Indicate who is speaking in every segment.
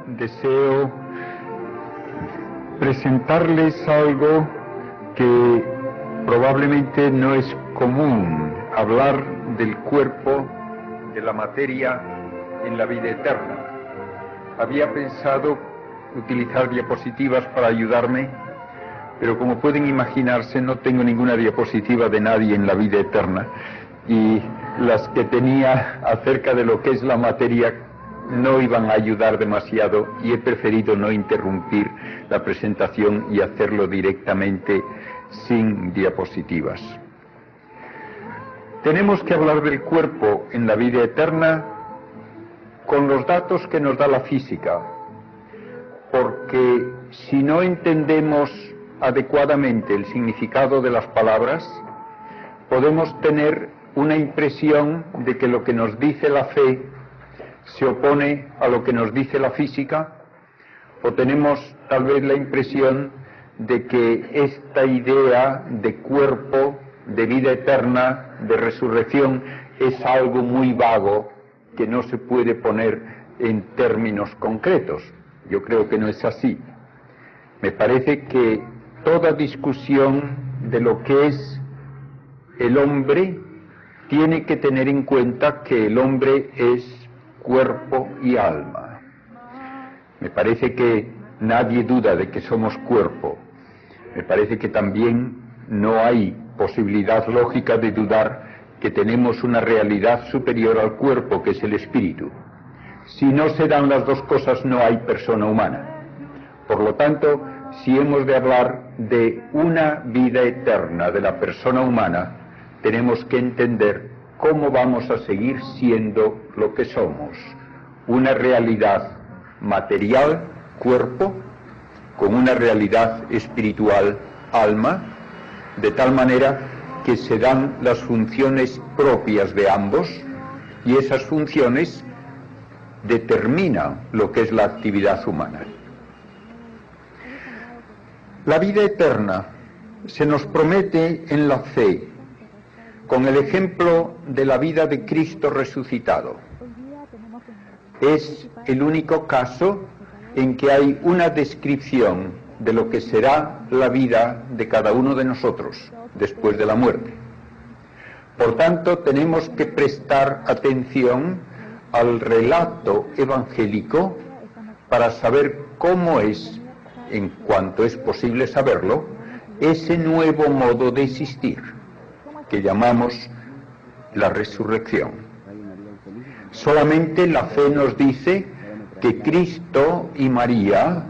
Speaker 1: deseo presentarles algo que probablemente no es común, hablar del cuerpo, de la materia en la vida eterna. Había pensado utilizar diapositivas para ayudarme, pero como pueden imaginarse no tengo ninguna diapositiva de nadie en la vida eterna, y las que tenía acerca de lo que es la materia no iban a ayudar demasiado, y he preferido no interrumpir la presentación y hacerlo directamente sin diapositivas. Tenemos que hablar del cuerpo en la vida eterna con los datos que nos da la física, porque si no entendemos adecuadamente el significado de las palabras, podemos tener una impresión de que lo que nos dice la fe se opone a lo que nos dice la física, o tenemos tal vez la impresión de que esta idea de cuerpo, de vida eterna, de resurrección, es algo muy vago que no se puede poner en términos concretos. Yo creo que no es así. Me parece que toda discusión de lo que es el hombre tiene que tener en cuenta que el hombre es cuerpo y alma. Me parece que nadie duda de que somos cuerpo. Me parece que también no hay posibilidad lógica de dudar que tenemos una realidad superior al cuerpo, que es el espíritu. Si no se dan las dos cosas, no hay persona humana. Por lo tanto, si hemos de hablar de una vida eterna de la persona humana, tenemos que entender cómo vamos a seguir siendo lo que somos. Una realidad material, cuerpo, con una realidad espiritual, alma, de tal manera que se dan las funciones propias de ambos, y esas funciones determinan lo que es la actividad humana. La vida eterna se nos promete en la fe, con el ejemplo de la vida de Cristo resucitado. Es el único caso en que hay una descripción de lo que será la vida de cada uno de nosotros después de la muerte. Por tanto, tenemos que prestar atención al relato evangélico para saber cómo es, en cuanto es posible saberlo, ese nuevo modo de existir que llamamos la resurrección. Solamente la fe nos dice que Cristo y María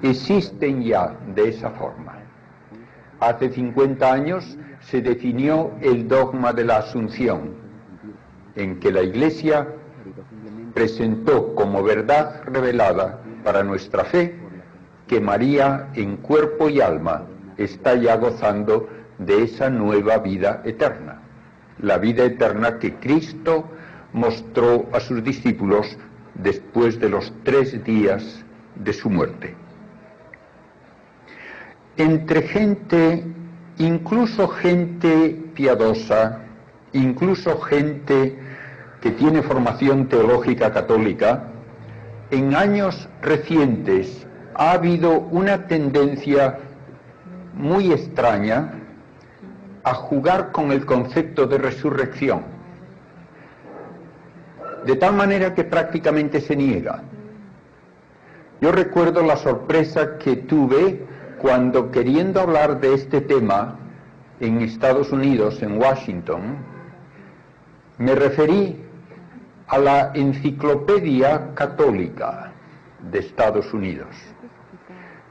Speaker 1: existen ya de esa forma. Hace 50 años se definió el dogma de la Asunción, en que la Iglesia presentó como verdad revelada para nuestra fe que María en cuerpo y alma está ya gozando de esa nueva vida eterna, la vida eterna que Cristo mostró a sus discípulos después de los 3 días de su muerte. Entre gente, incluso gente piadosa, incluso gente que tiene formación teológica católica, en años recientes ha habido una tendencia muy extraña a jugar con el concepto de resurrección, de tal manera que prácticamente se niega. Yo recuerdo la sorpresa que tuve cuando, queriendo hablar de este tema en Estados Unidos, en Washington, me referí a la Enciclopedia Católica de Estados Unidos.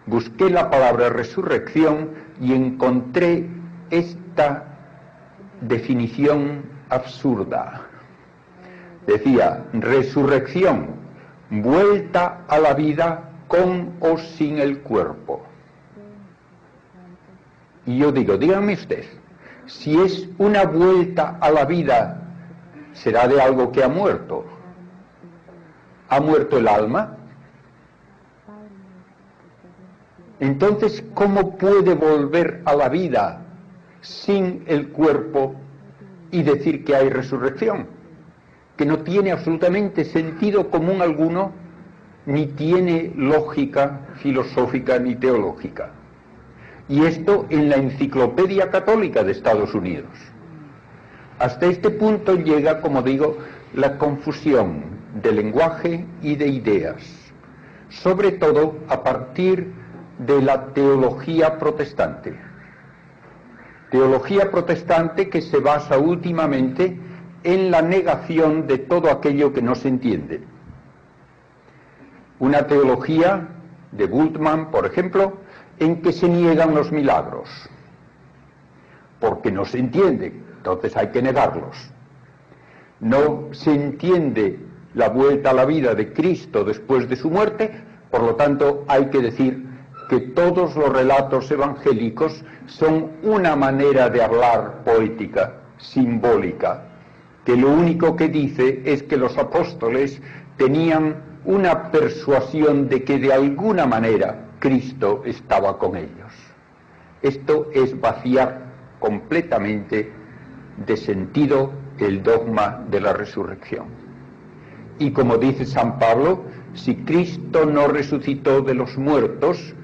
Speaker 1: Busqué la palabra resurrección y encontré esta definición absurda. Decía: resurrección, vuelta a la vida con o sin el cuerpo. Y yo digo, dígame usted, si es una vuelta a la vida, ¿será de algo que ha muerto? ¿Ha muerto el alma? Entonces, ¿cómo puede volver a la vida sin el cuerpo y decir que hay resurrección? Que no tiene absolutamente sentido común alguno ni tiene lógica filosófica ni teológica. Y esto en la Enciclopedia Católica de Estados Unidos. Hasta este punto llega, como digo, la confusión de lenguaje y de ideas, sobre todo a partir de la teología protestante. Teología protestante que se basa últimamente en la negación de todo aquello que no se entiende. Una teología de Bultmann, por ejemplo, en que se niegan los milagros, porque no se entiende, entonces hay que negarlos. No se entiende la vuelta a la vida de Cristo después de su muerte, por lo tanto hay que decir que todos los relatos evangélicos son una manera de hablar poética, simbólica, que lo único que dice es que los apóstoles tenían una persuasión de que de alguna manera Cristo estaba con ellos. Esto es vaciar completamente de sentido el dogma de la resurrección. Y como dice San Pablo, si Cristo no resucitó de los muertos,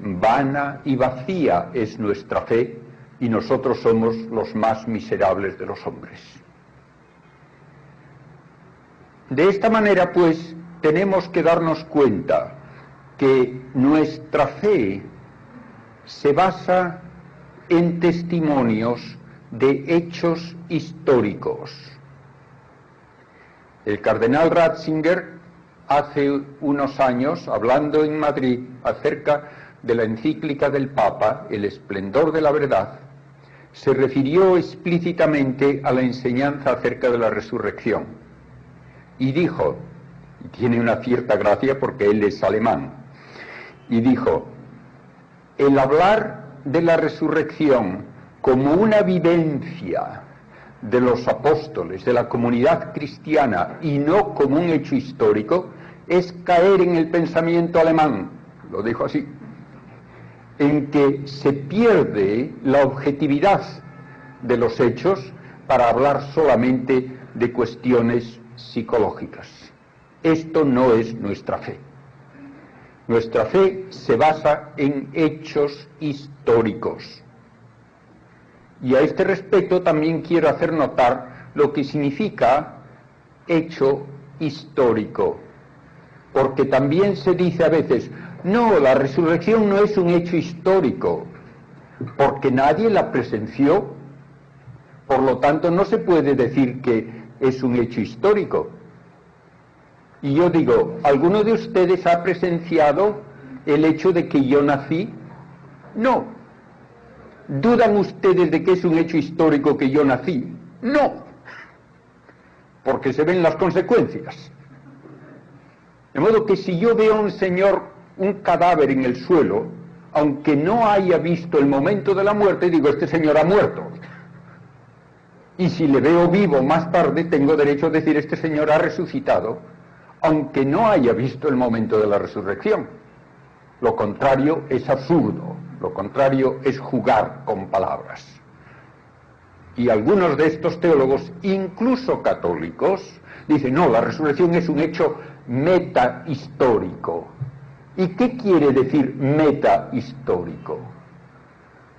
Speaker 1: vana y vacía es nuestra fe, y nosotros somos los más miserables de los hombres. De esta manera, pues, tenemos que darnos cuenta que nuestra fe se basa en testimonios de hechos históricos. El cardenal Ratzinger, hace unos años, hablando en Madrid acerca de la encíclica del Papa, El esplendor de la verdad, se refirió explícitamente a la enseñanza acerca de la resurrección. Y dijo, y tiene una cierta gracia porque él es alemán, y dijo, el hablar de la resurrección como una vivencia de los apóstoles, de la comunidad cristiana, y no como un hecho histórico, es caer en el pensamiento alemán, lo dijo así, en que se pierde la objetividad de los hechos para hablar solamente de cuestiones psicológicas. Esto no es nuestra fe. Nuestra fe se basa en hechos históricos. Y a este respecto también quiero hacer notar lo que significa hecho histórico. Porque también se dice a veces, no, la resurrección no es un hecho histórico, porque nadie la presenció, por lo tanto no se puede decir que es un hecho histórico. Y yo digo, ¿alguno de ustedes ha presenciado el hecho de que yo nací? No. ¿Dudan ustedes de que es un hecho histórico que yo nací? No. Porque se ven las consecuencias. De modo que si yo veo a un señor, un cadáver en el suelo, aunque no haya visto el momento de la muerte, digo, este señor ha muerto. Y si le veo vivo más tarde, tengo derecho a decir, este señor ha resucitado, aunque no haya visto el momento de la resurrección. Lo contrario es absurdo, lo contrario es jugar con palabras. Y algunos de estos teólogos, incluso católicos, dicen, no, la resurrección es un hecho metahistórico. ¿Y qué quiere decir metahistórico?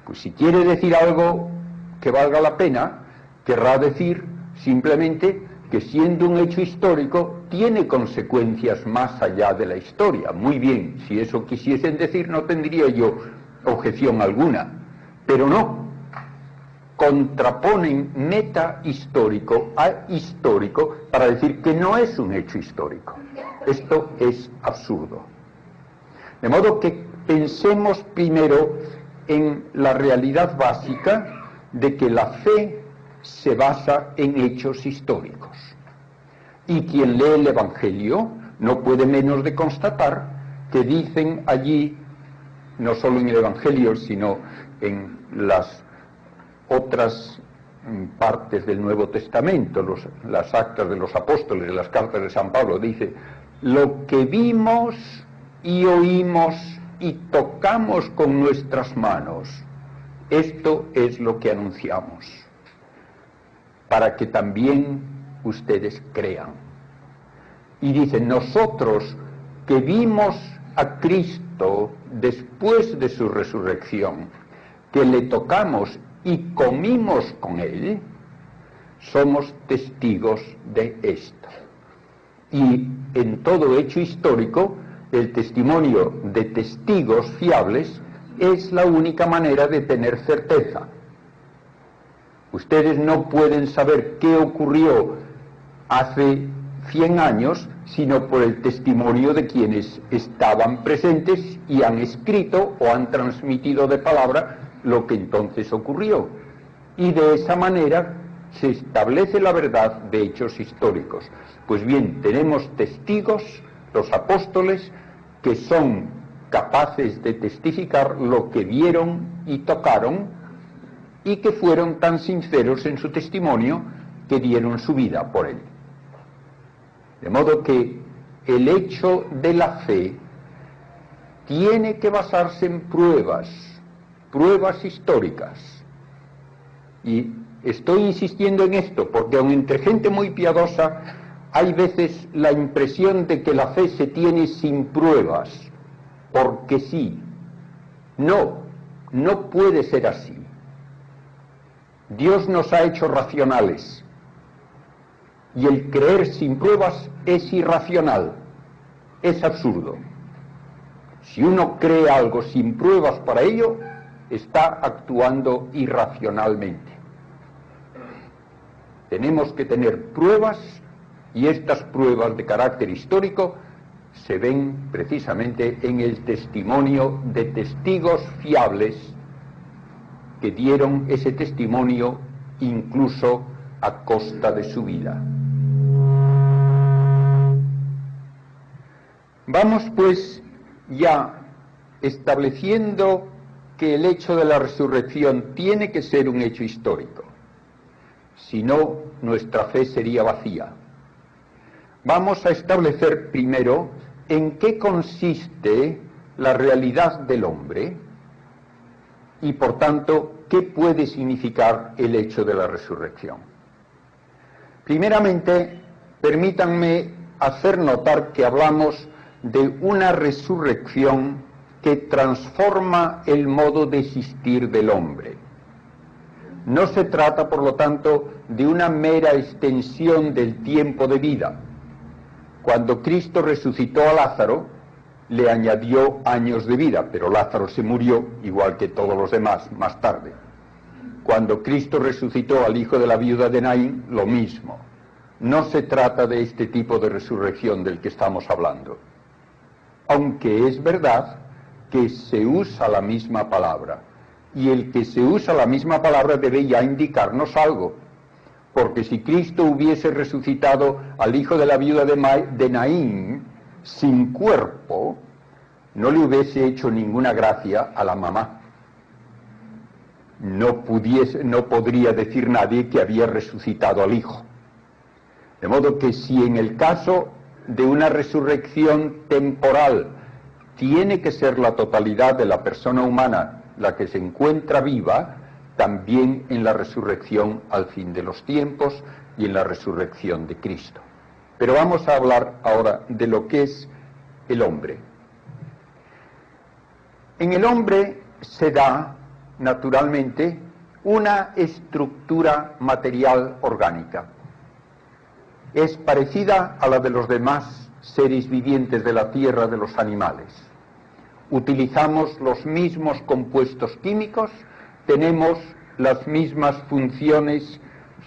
Speaker 1: Pues si quiere decir algo que valga la pena, querrá decir simplemente que siendo un hecho histórico tiene consecuencias más allá de la historia. Muy bien, si eso quisiesen decir no tendría yo objeción alguna, pero no. Contraponen metahistórico a histórico para decir que no es un hecho histórico. Esto es absurdo. De modo que pensemos primero en la realidad básica de que la fe se basa en hechos históricos. Y quien lee el Evangelio no puede menos de constatar que dicen allí, no solo en el Evangelio, sino en las otras partes del Nuevo Testamento, las actas de los apóstoles, las cartas de San Pablo, dice, lo que vimos y oímos y tocamos con nuestras manos, esto es lo que anunciamos, para que también ustedes crean. Y dicen, nosotros que vimos a Cristo después de su resurrección, que le tocamos y comimos con Él, somos testigos de esto. Y en todo hecho histórico, el testimonio de testigos fiables es la única manera de tener certeza. Ustedes no pueden saber qué ocurrió hace 100 años, sino por el testimonio de quienes estaban presentes y han escrito o han transmitido de palabra lo que entonces ocurrió. Y de esa manera se establece la verdad de hechos históricos. Pues bien, tenemos testigos, los apóstoles, que son capaces de testificar lo que vieron y tocaron, y que fueron tan sinceros en su testimonio que dieron su vida por él. De modo que el hecho de la fe tiene que basarse en pruebas históricas. Y estoy insistiendo en esto porque aun entre gente muy piadosa hay veces la impresión de que la fe se tiene sin pruebas, porque sí. No puede ser así. Dios nos ha hecho racionales, y el creer sin pruebas es irracional, es absurdo. Si uno cree algo sin pruebas para ello, está actuando irracionalmente. Tenemos que tener pruebas, y estas pruebas de carácter histórico se ven precisamente en el testimonio de testigos fiables que dieron ese testimonio incluso a costa de su vida. Vamos pues ya estableciendo que el hecho de la resurrección tiene que ser un hecho histórico, si no, nuestra fe sería vacía. Vamos a establecer primero en qué consiste la realidad del hombre y, por tanto, qué puede significar el hecho de la resurrección. Primeramente, permítanme hacer notar que hablamos de una resurrección que transforma el modo de existir del hombre. No se trata, por lo tanto, de una mera extensión del tiempo de vida. Cuando Cristo resucitó a Lázaro, le añadió años de vida, pero Lázaro se murió, igual que todos los demás, más tarde. Cuando Cristo resucitó al hijo de la viuda de Naín, lo mismo. No se trata de este tipo de resurrección del que estamos hablando. Aunque es verdad que se usa la misma palabra, y el que se usa la misma palabra debe ya indicarnos algo, porque si Cristo hubiese resucitado al hijo de la viuda de Naín sin cuerpo, no le hubiese hecho ninguna gracia a la mamá. No podría decir nadie que había resucitado al hijo. De modo que si en el caso de una resurrección temporal tiene que ser la totalidad de la persona humana la que se encuentra viva, también en la resurrección al fin de los tiempos y en la resurrección de Cristo. Pero vamos a hablar ahora de lo que es el hombre. En el hombre se da, naturalmente, una estructura material orgánica. Es parecida a la de los demás seres vivientes de la tierra, de los animales. Utilizamos los mismos compuestos químicos, tenemos las mismas funciones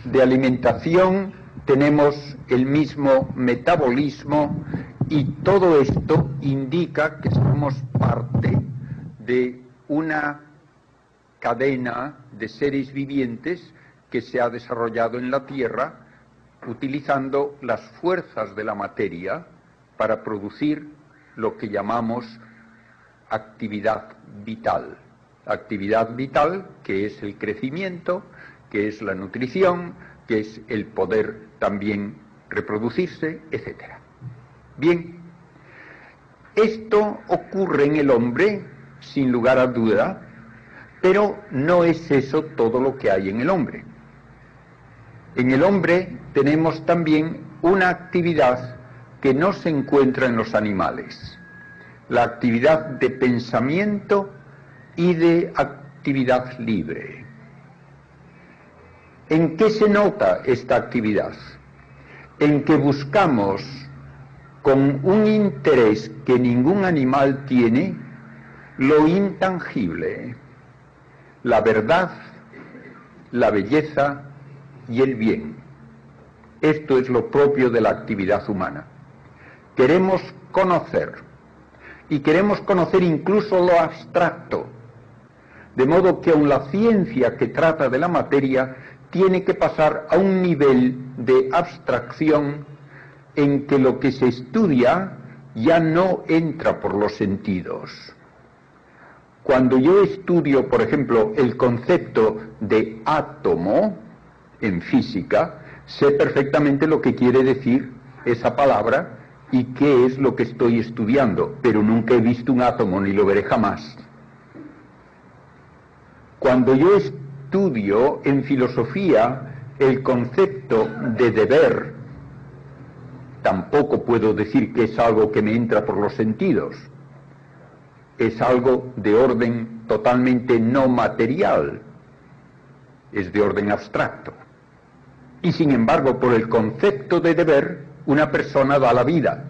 Speaker 1: de alimentación, tenemos el mismo metabolismo, y todo esto indica que somos parte de una cadena de seres vivientes que se ha desarrollado en la Tierra utilizando las fuerzas de la materia para producir lo que llamamos actividad vital. Actividad vital que es el crecimiento, que es la nutrición, que es el poder también reproducirse, etc. Bien, esto ocurre en el hombre, sin lugar a duda, pero no es eso todo lo que hay en el hombre. En el hombre tenemos también una actividad que no se encuentra en los animales: la actividad de pensamiento y de actividad libre. ¿En qué se nota esta actividad? En que buscamos, con un interés que ningún animal tiene, lo intangible, la verdad, la belleza y el bien. Esto es lo propio de la actividad humana. Queremos conocer, y queremos conocer incluso lo abstracto, de modo que aun la ciencia que trata de la materia tiene que pasar a un nivel de abstracción en que lo que se estudia ya no entra por los sentidos. Cuando yo estudio, por ejemplo, el concepto de átomo en física, sé perfectamente lo que quiere decir esa palabra y qué es lo que estoy estudiando, pero nunca he visto un átomo ni lo veré jamás. Cuando yo estudio en filosofía el concepto de deber, tampoco puedo decir que es algo que me entra por los sentidos. Es algo de orden totalmente no material, es de orden abstracto. Y sin embargo, por el concepto de deber, una persona da la vida.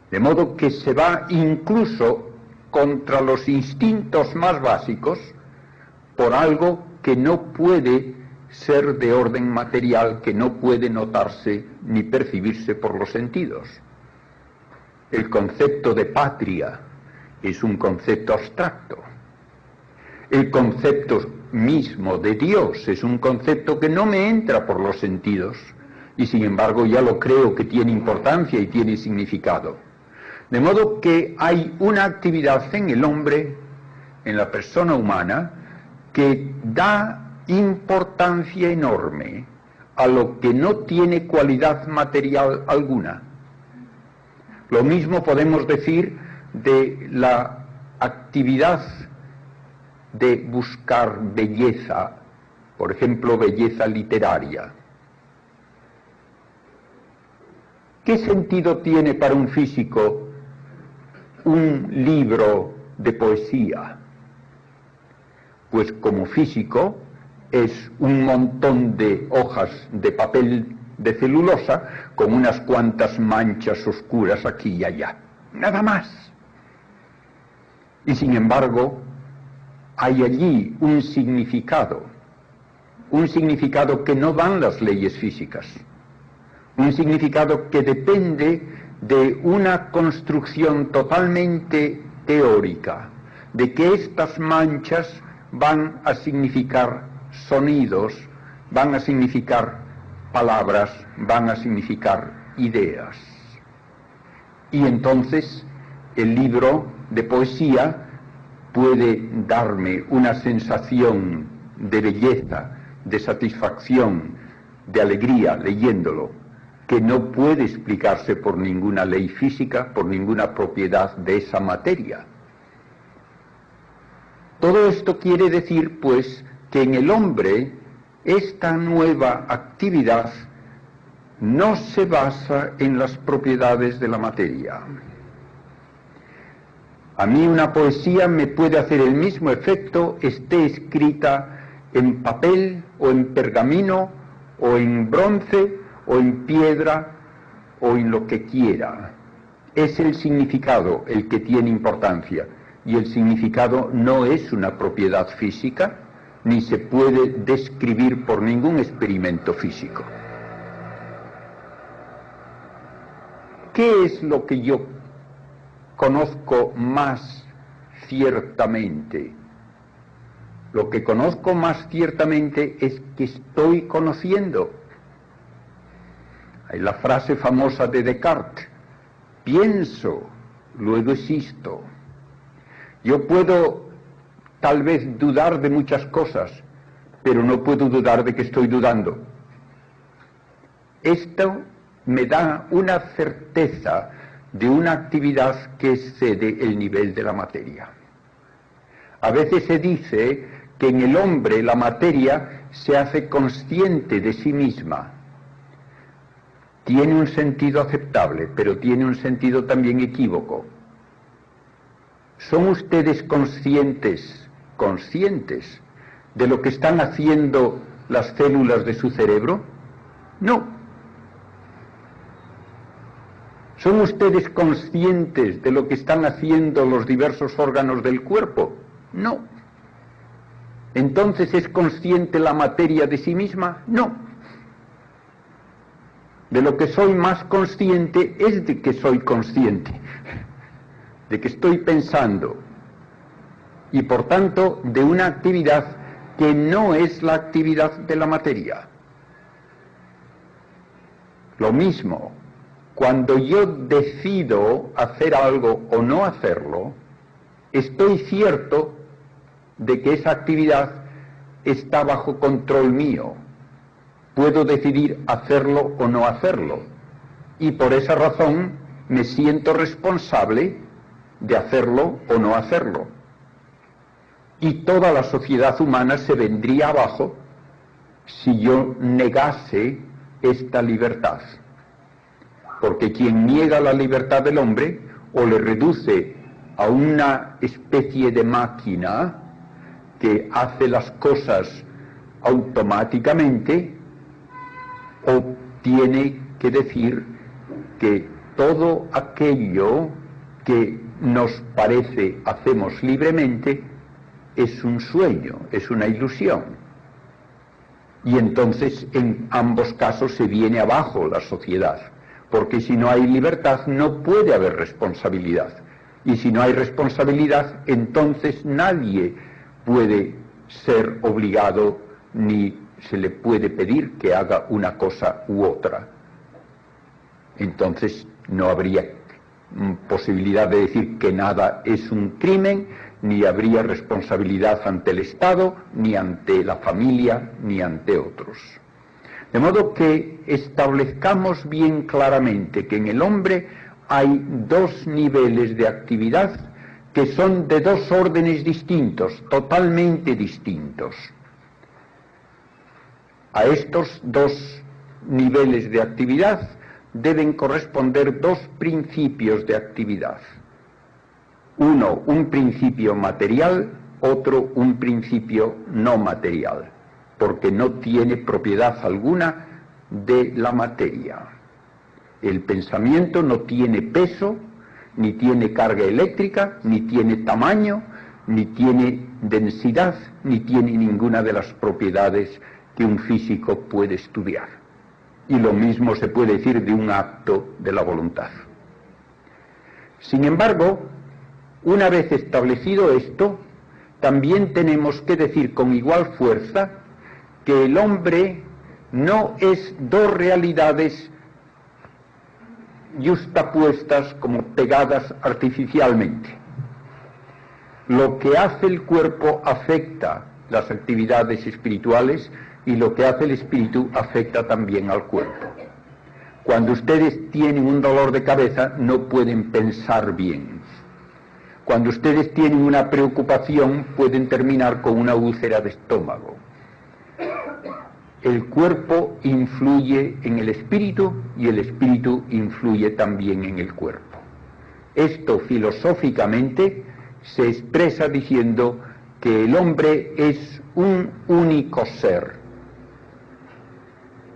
Speaker 1: De modo que se va incluso contra los instintos más básicos por algo que no puede ser de orden material, que no puede notarse ni percibirse por los sentidos. El concepto de patria es un concepto abstracto. El concepto mismo de Dios es un concepto que no me entra por los sentidos, y sin embargo ya lo creo que tiene importancia y tiene significado. De modo que hay una actividad en el hombre, en la persona humana, que da importancia enorme a lo que no tiene cualidad material alguna. Lo mismo podemos decir de la actividad de buscar belleza, por ejemplo, belleza literaria. ¿Qué sentido tiene para un físico un libro de poesía? Pues como físico es un montón de hojas de papel de celulosa con unas cuantas manchas oscuras aquí y allá, nada más. Y sin embargo, hay allí un significado que no dan las leyes físicas, un significado que depende de una construcción totalmente teórica, de que estas manchas van a significar sonidos, van a significar palabras, van a significar ideas. Y entonces el libro de poesía puede darme una sensación de belleza, de satisfacción, de alegría leyéndolo, que no puede explicarse por ninguna ley física, por ninguna propiedad de esa materia. Todo esto quiere decir, pues, que en el hombre esta nueva actividad no se basa en las propiedades de la materia. A mí una poesía me puede hacer el mismo efecto, esté escrita en papel o en pergamino o en bronce o en piedra o en lo que quiera. Es el significado el que tiene importancia, y el significado no es una propiedad física, ni se puede describir por ningún experimento físico. ¿Qué es lo que yo conozco más ciertamente? Lo que conozco más ciertamente es que estoy conociendo. Hay la frase famosa de Descartes: pienso, luego existo. Yo puedo tal vez dudar de muchas cosas, pero no puedo dudar de que estoy dudando. Esto me da una certeza de una actividad que excede el nivel de la materia. A veces se dice que en el hombre la materia se hace consciente de sí misma. tiene un sentido aceptable, pero tiene un sentido también equívoco. ¿Son ustedes conscientes de lo que están haciendo las células de su cerebro? No. ¿Son ustedes conscientes de lo que están haciendo los diversos órganos del cuerpo? No. ¿Entonces es consciente la materia de sí misma? No. De lo que soy más consciente es de que soy consciente, de que estoy pensando, y por tanto de una actividad que no es la actividad de la materia. Lo mismo, cuando yo decido hacer algo o no hacerlo, estoy cierto de que esa actividad está bajo control mío. Puedo decidir hacerlo o no hacerlo, y por esa razón me siento responsable de hacerlo o no hacerlo. Y toda la sociedad humana se vendría abajo si yo negase esta libertad. Porque quien niega la libertad del hombre o le reduce a una especie de máquina que hace las cosas automáticamente, o tiene que decir que todo aquello que nos parece hacemos libremente es un sueño, es una ilusión. Y entonces en ambos casos se viene abajo la sociedad, porque si no hay libertad no puede haber responsabilidad. Y si no hay responsabilidad, entonces nadie puede ser obligado ni se le puede pedir que haga una cosa u otra. Entonces no habría posibilidad de decir que nada es un crimen, ni habría responsabilidad ante el Estado, ni ante la familia, ni ante otros. De modo que establezcamos bien claramente que en el hombre hay dos niveles de actividad que son de dos órdenes distintos, totalmente distintos. A estos dos niveles de actividad deben corresponder dos principios de actividad. Uno, un principio material, otro, un principio no material, porque no tiene propiedad alguna de la materia. El pensamiento no tiene peso, ni tiene carga eléctrica, ni tiene tamaño, ni tiene densidad, ni tiene ninguna de las propiedades que un físico puede estudiar. Y lo mismo se puede decir de un acto de la voluntad. Sin embargo, una vez establecido esto, también tenemos que decir con igual fuerza que el hombre no es dos realidades yuxtapuestas como pegadas artificialmente. Lo que hace el cuerpo afecta las actividades espirituales y lo que hace el espíritu afecta también al cuerpo. Cuando ustedes tienen un dolor de cabeza no pueden pensar bien. Cuando ustedes tienen una preocupación pueden terminar con una úlcera de estómago. El cuerpo influye en el espíritu y el espíritu influye también en el cuerpo. Esto filosóficamente se expresa diciendo que el hombre es un único ser,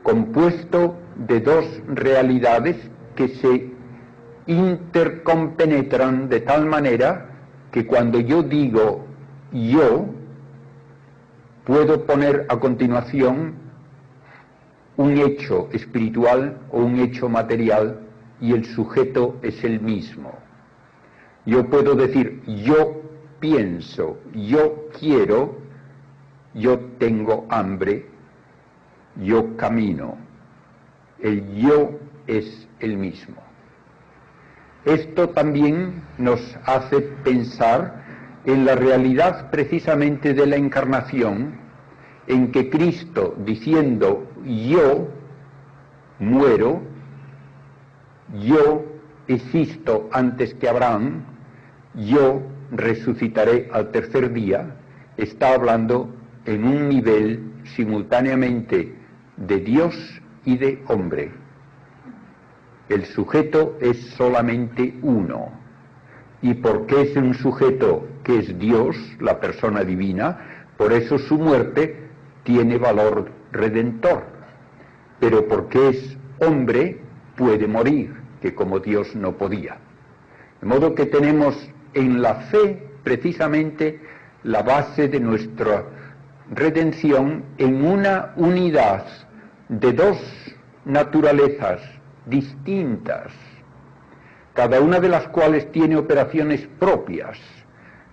Speaker 1: compuesto de dos realidades que se intercompenetran de tal manera que cuando yo digo yo, puedo poner a continuación un hecho espiritual o un hecho material y el sujeto es el mismo. Yo puedo decir yo pienso, yo quiero, yo tengo hambre, yo camino. El yo es el mismo. Esto también nos hace pensar en la realidad precisamente de la encarnación, en que Cristo, diciendo yo muero, yo existo antes que Abraham, yo resucitaré al tercer día, está hablando en un nivel simultáneamente de Dios y de hombre. El sujeto es solamente uno. Y porque es un sujeto que es Dios, la persona divina, por eso su muerte tiene valor redentor. Pero porque es hombre, puede morir, que como Dios no podía. De modo que tenemos en la fe precisamente la base de nuestra redención en una unidad de dos naturalezas distintas, cada una de las cuales tiene operaciones propias,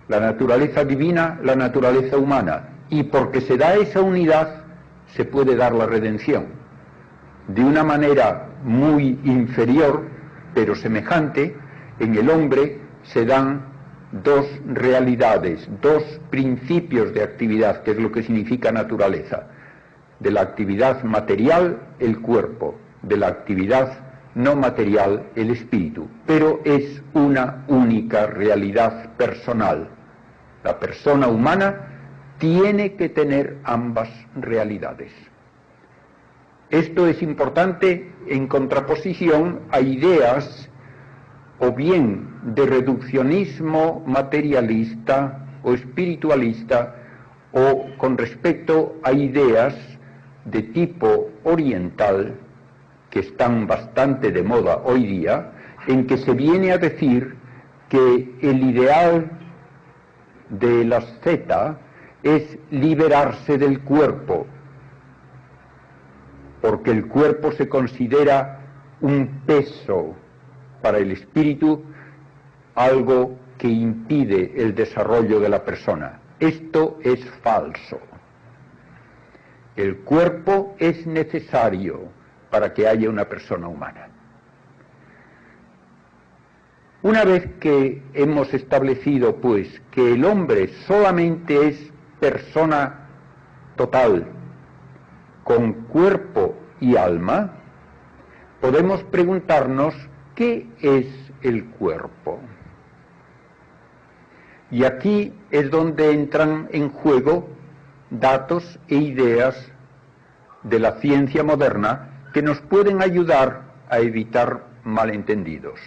Speaker 1: la naturaleza divina, la naturaleza humana, y porque se da esa unidad se puede dar la redención. De una manera muy inferior, pero semejante, en el hombre se dan dos realidades, dos principios de actividad, que es lo que significa naturaleza. De la actividad material, el cuerpo; de la actividad no material, el espíritu. Pero es una única realidad personal. La persona humana tiene que tener ambas realidades. Esto es importante en contraposición a ideas o bien de reduccionismo materialista o espiritualista, o con respecto a ideas de tipo oriental que están bastante de moda hoy día, en que se viene a decir que el ideal de la asceta es liberarse del cuerpo, porque el cuerpo se considera un peso para el espíritu, algo que impide el desarrollo de la persona. Esto es falso. El cuerpo es necesario para que haya una persona humana. Una vez que hemos establecido, pues, que el hombre solamente es persona total, con cuerpo y alma, podemos preguntarnos ¿qué es el cuerpo? Y aquí es donde entran en juego datos e ideas de la ciencia moderna que nos pueden ayudar a evitar malentendidos.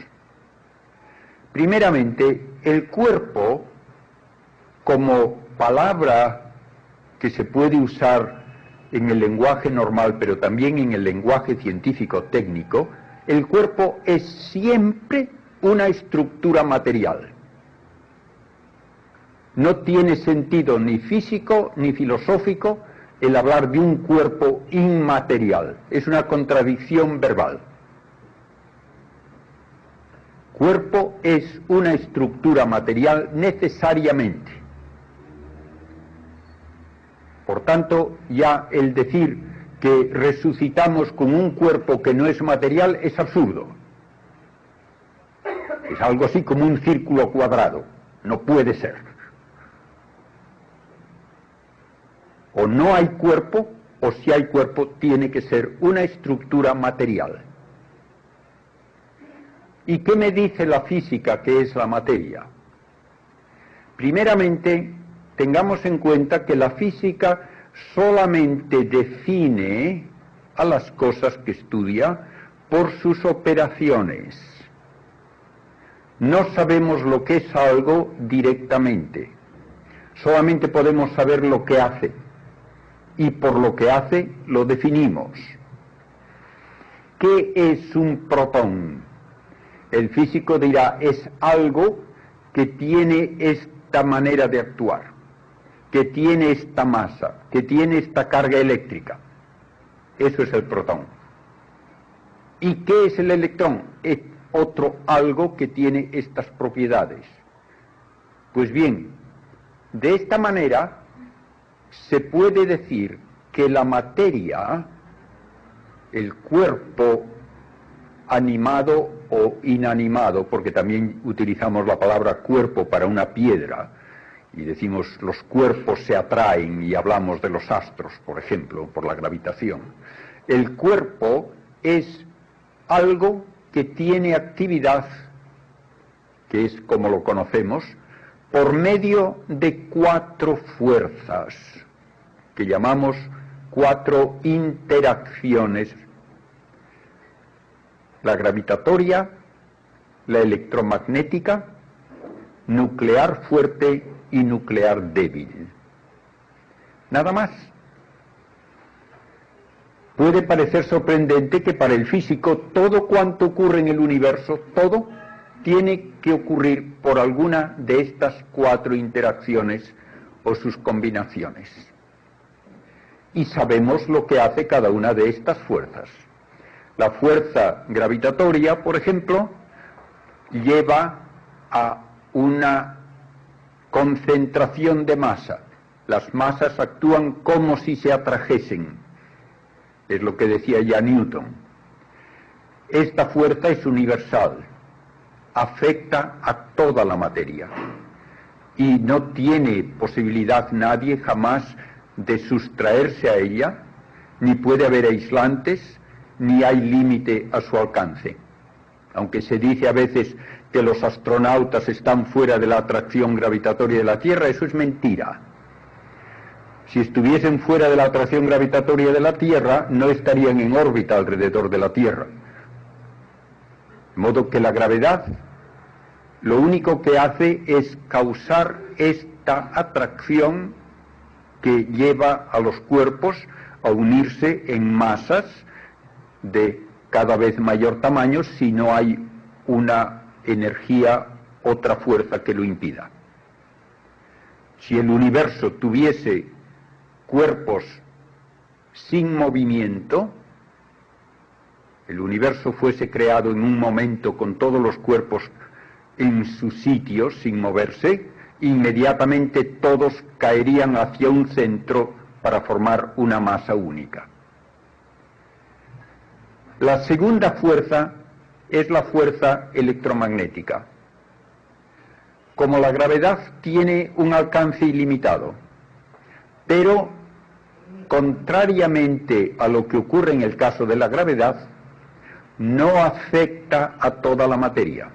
Speaker 1: Primeramente, el cuerpo, como palabra que se puede usar en el lenguaje normal, pero también en el lenguaje científico técnico, el cuerpo es siempre una estructura material. No tiene sentido ni físico ni filosófico el hablar de un cuerpo inmaterial. Es una contradicción verbal. Cuerpo es una estructura material necesariamente. Por tanto, ya el decir que resucitamos con un cuerpo que no es material es absurdo. Es algo así como un círculo cuadrado. No puede ser. O no hay cuerpo, o si hay cuerpo, tiene que ser una estructura material. ¿Y qué me dice la física que es la materia? Primeramente, tengamos en cuenta que la física solamente define a las cosas que estudia por sus operaciones. No sabemos lo que es algo directamente. Solamente podemos saber lo que hace. Y por lo que hace lo definimos. ¿Qué es un protón? El físico dirá, es algo que tiene esta manera de actuar, que tiene esta masa, que tiene esta carga eléctrica. Eso es el protón. ¿Y qué es el electrón? Es otro algo que tiene estas propiedades. Pues bien, de esta manera se puede decir que la materia, el cuerpo animado o inanimado, porque también utilizamos la palabra cuerpo para una piedra, y decimos los cuerpos se atraen y hablamos de los astros, por ejemplo, por la gravitación. El cuerpo es algo que tiene actividad, que es como lo conocemos, por medio de 4 fuerzas, que llamamos 4 interacciones. la gravitatoria, la electromagnética, nuclear fuerte y nuclear débil. Nada más. Puede parecer sorprendente que para el físico todo cuanto ocurre en el universo, todo, tiene que ocurrir por alguna de estas 4 interacciones o sus combinaciones. Y sabemos lo que hace cada una de estas fuerzas. La fuerza gravitatoria, por ejemplo, lleva a una concentración de masa. Las masas actúan como si se atrajesen. Es lo que decía ya Newton. Esta fuerza es universal, afecta a toda la materia y no tiene posibilidad nadie jamás de sustraerse a ella, ni puede haber aislantes, ni hay límite a su alcance. Aunque se dice a veces que los astronautas están fuera de la atracción gravitatoria de la Tierra, eso es mentira. Si estuviesen fuera de la atracción gravitatoria de la Tierra, no estarían en órbita alrededor de la Tierra. De modo que la gravedad lo único que hace es causar esta atracción que lleva a los cuerpos a unirse en masas de cada vez mayor tamaño si no hay una energía, otra fuerza que lo impida. Si el universo tuviese cuerpos sin movimiento, el universo fuese creado en un momento con todos los cuerpos en su sitio, sin moverse, inmediatamente todos caerían hacia un centro para formar una masa única. La segunda fuerza es la fuerza electromagnética. Como la gravedad tiene un alcance ilimitado, pero contrariamente a lo que ocurre en el caso de la gravedad, no afecta a toda la materia.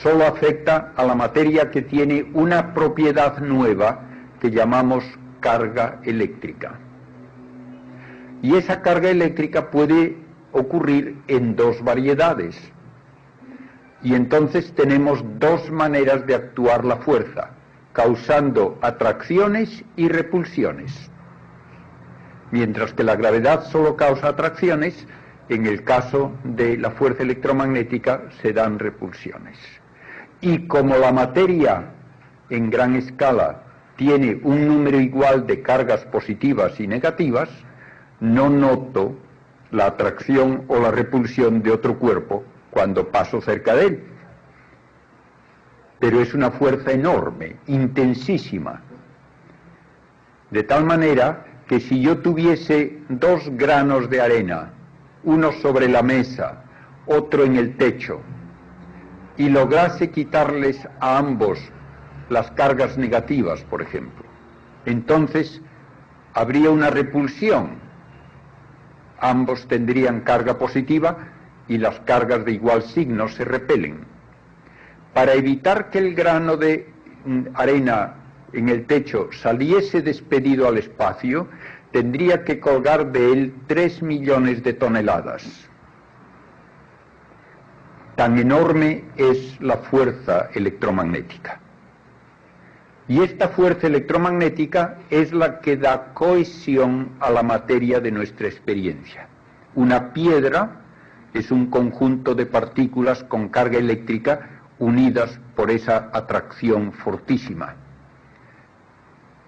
Speaker 1: Solo afecta a la materia que tiene una propiedad nueva que llamamos carga eléctrica. Y esa carga eléctrica puede ocurrir en 2 variedades. Y entonces tenemos 2 maneras de actuar la fuerza, causando atracciones y repulsiones. Mientras que la gravedad solo causa atracciones, en el caso de la fuerza electromagnética se dan repulsiones. Y como la materia en gran escala tiene un número igual de cargas positivas y negativas, no noto la atracción o la repulsión de otro cuerpo cuando paso cerca de él. Pero es una fuerza enorme, intensísima. De tal manera que si yo tuviese 2 granos de arena, uno sobre la mesa, otro en el techo, y lograse quitarles a ambos las cargas negativas, por ejemplo, entonces habría una repulsión. Ambos tendrían carga positiva y las cargas de igual signo se repelen. Para evitar que el grano de arena en el techo saliese despedido al espacio, tendría que colgar de él 3 millones de toneladas. Tan enorme es la fuerza electromagnética. Y esta fuerza electromagnética es la que da cohesión a la materia de nuestra experiencia. Una piedra es un conjunto de partículas con carga eléctrica unidas por esa atracción fortísima.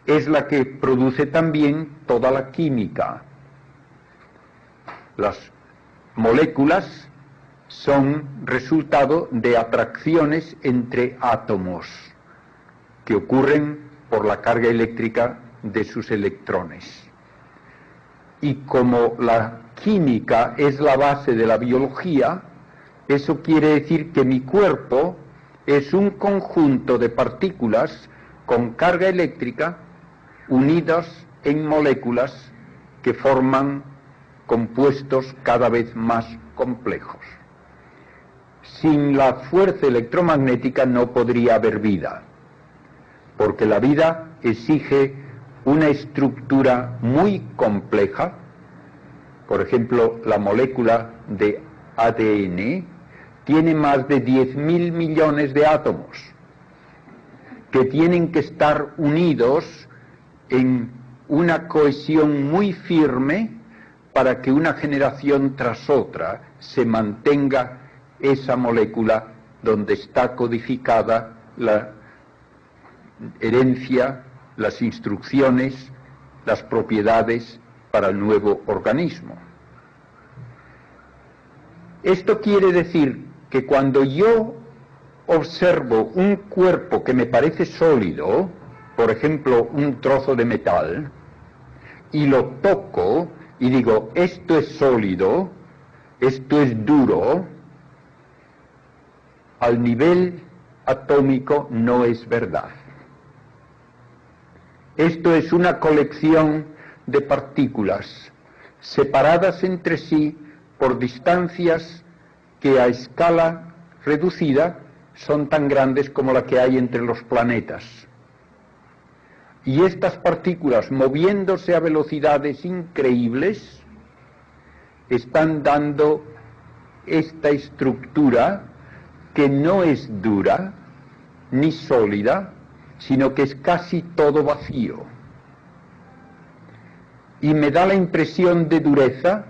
Speaker 1: Es la que produce también toda la química. Las moléculas son resultado de atracciones entre átomos que ocurren por la carga eléctrica de sus electrones. Y como la química es la base de la biología, eso quiere decir que mi cuerpo es un conjunto de partículas con carga eléctrica unidas en moléculas que forman compuestos cada vez más complejos. Sin la fuerza electromagnética no podría haber vida, porque la vida exige una estructura muy compleja. Por ejemplo, la molécula de ADN tiene más de 10.000 millones de átomos que tienen que estar unidos en una cohesión muy firme para que una generación tras otra se mantenga esa molécula donde está codificada la herencia, las instrucciones, las propiedades para el nuevo organismo. Esto quiere decir que cuando yo observo un cuerpo que me parece sólido, por ejemplo, un trozo de metal, y lo toco y digo, esto es sólido, esto es duro, al nivel atómico no es verdad. Esto es una colección de partículas separadas entre sí por distancias que a escala reducida son tan grandes como la que hay entre los planetas. Y estas partículas, moviéndose a velocidades increíbles, están dando esta estructura que no es dura ni sólida, sino que es casi todo vacío. Y me da la impresión de dureza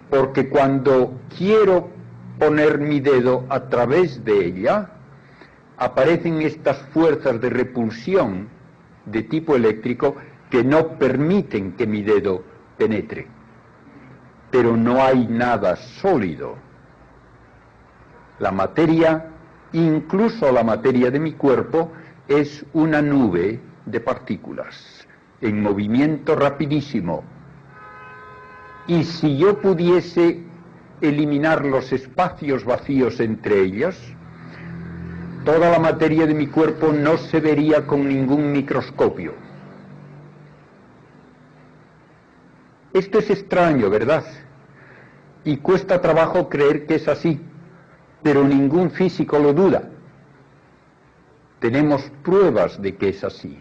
Speaker 1: porque cuando quiero poner mi dedo a través de ella, aparecen estas fuerzas de repulsión de tipo eléctrico que no permiten que mi dedo penetre. Pero no hay nada sólido. La materia, incluso la materia de mi cuerpo, es una nube de partículas en movimiento rapidísimo. Y si yo pudiese eliminar los espacios vacíos entre ellas, toda la materia de mi cuerpo no se vería con ningún microscopio. Esto es extraño, ¿verdad? Y cuesta trabajo creer que es así, pero ningún físico lo duda. Tenemos pruebas de que es así.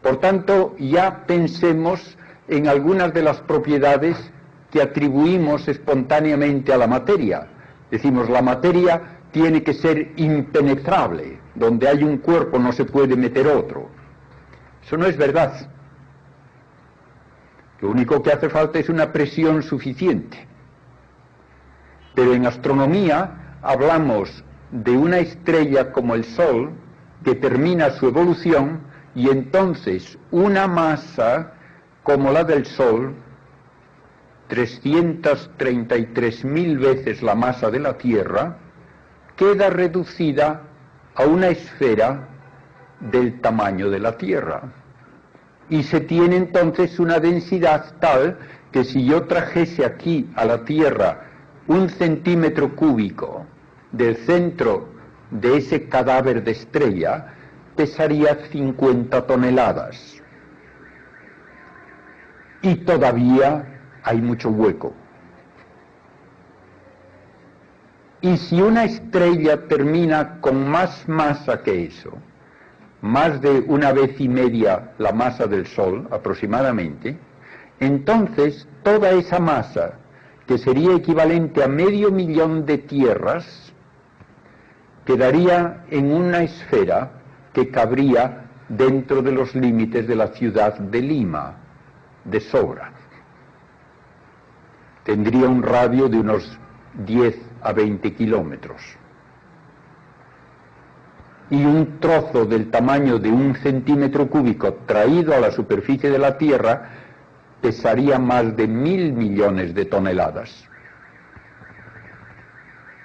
Speaker 1: Por tanto, ya pensemos en algunas de las propiedades que atribuimos espontáneamente a la materia. Decimos, la materia tiene que ser impenetrable, donde hay un cuerpo no se puede meter otro. Eso no es verdad. Lo único que hace falta es una presión suficiente. Pero en astronomía hablamos de una estrella como el Sol que termina su evolución y entonces una masa como la del Sol, 333.000 veces la masa de la Tierra, queda reducida a una esfera del tamaño de la Tierra. Y se tiene entonces una densidad tal que si yo trajese aquí a la Tierra 1 centímetro cúbico del centro de ese cadáver de estrella, pesaría 50 toneladas. Y todavía hay mucho hueco. Y si una estrella termina con más masa que eso, más de 1,5 veces la masa del Sol aproximadamente, entonces toda esa masa, que sería equivalente a 500.000 de tierras, quedaría en una esfera que cabría dentro de los límites de la ciudad de Lima, de sobra. Tendría un radio de unos 10 a 20 kilómetros. Y un trozo del tamaño de 1 centímetro cúbico traído a la superficie de la Tierra pesaría más de 1.000 millones de toneladas.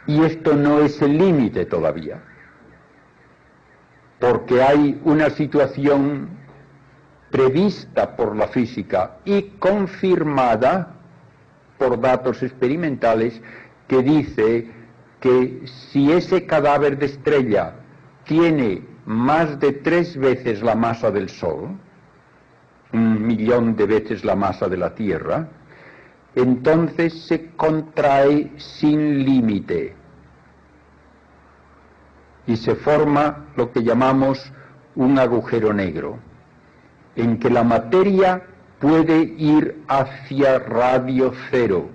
Speaker 1: Y esto no es el límite todavía, porque hay una situación prevista por la física y confirmada por datos experimentales que dice que si ese cadáver de estrella tiene más de 3 veces la masa del Sol, 1.000.000 de veces la masa de la Tierra, entonces se contrae sin límite y se forma lo que llamamos un agujero negro, en que la materia puede ir hacia radio cero.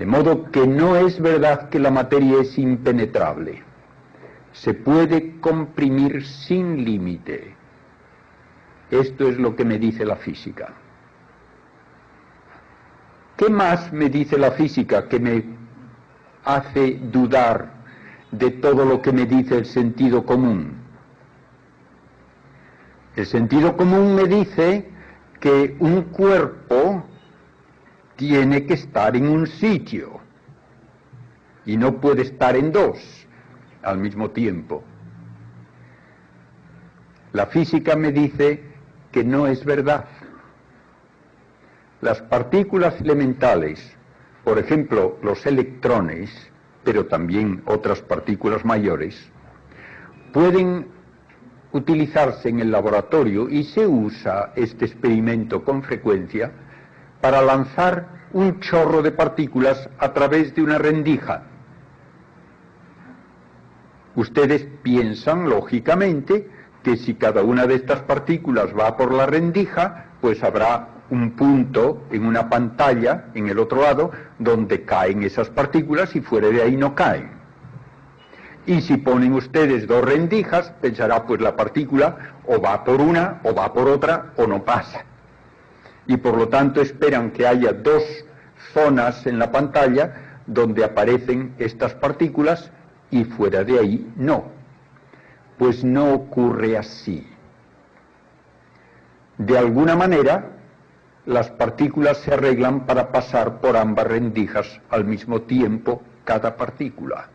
Speaker 1: De modo que no es verdad que la materia es impenetrable. Se puede comprimir sin límite. Esto es lo que me dice la física. ¿Qué más me dice la física que me hace dudar de todo lo que me dice el sentido común? El sentido común me dice que un cuerpo tiene que estar en un sitio y no puede estar en dos al mismo tiempo. La física me dice que no es verdad. Las partículas elementales, por ejemplo, los electrones, pero también otras partículas mayores, pueden utilizarse en el laboratorio, y se usa este experimento con frecuencia, para lanzar un chorro de partículas a través de una rendija. Ustedes piensan, lógicamente, que si cada una de estas partículas va por la rendija, pues habrá un punto en una pantalla, en el otro lado, donde caen esas partículas y fuera de ahí no caen. Y si ponen ustedes dos rendijas, pensará, pues la partícula o va por una, o va por otra, o no pasa. Y por lo tanto esperan que haya dos zonas en la pantalla donde aparecen estas partículas y fuera de ahí no. Pues no ocurre así. De alguna manera, las partículas se arreglan para pasar por ambas rendijas al mismo tiempo, cada partícula.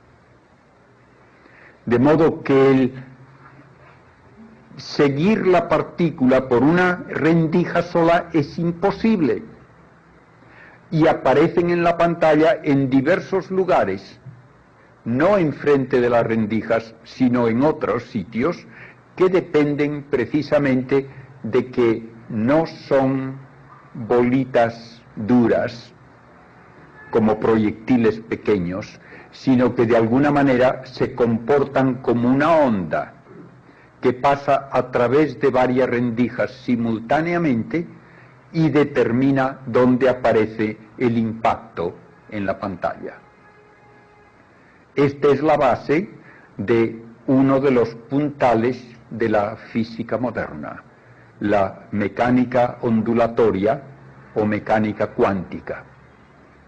Speaker 1: De modo que el seguir la partícula por una rendija sola es imposible, y aparecen en la pantalla en diversos lugares, no enfrente de las rendijas, sino en otros sitios que dependen precisamente de que no son bolitas duras como proyectiles pequeños, sino que de alguna manera se comportan como una onda que pasa a través de varias rendijas simultáneamente y determina dónde aparece el impacto en la pantalla. Esta es la base de uno de los puntales de la física moderna, la mecánica ondulatoria o mecánica cuántica.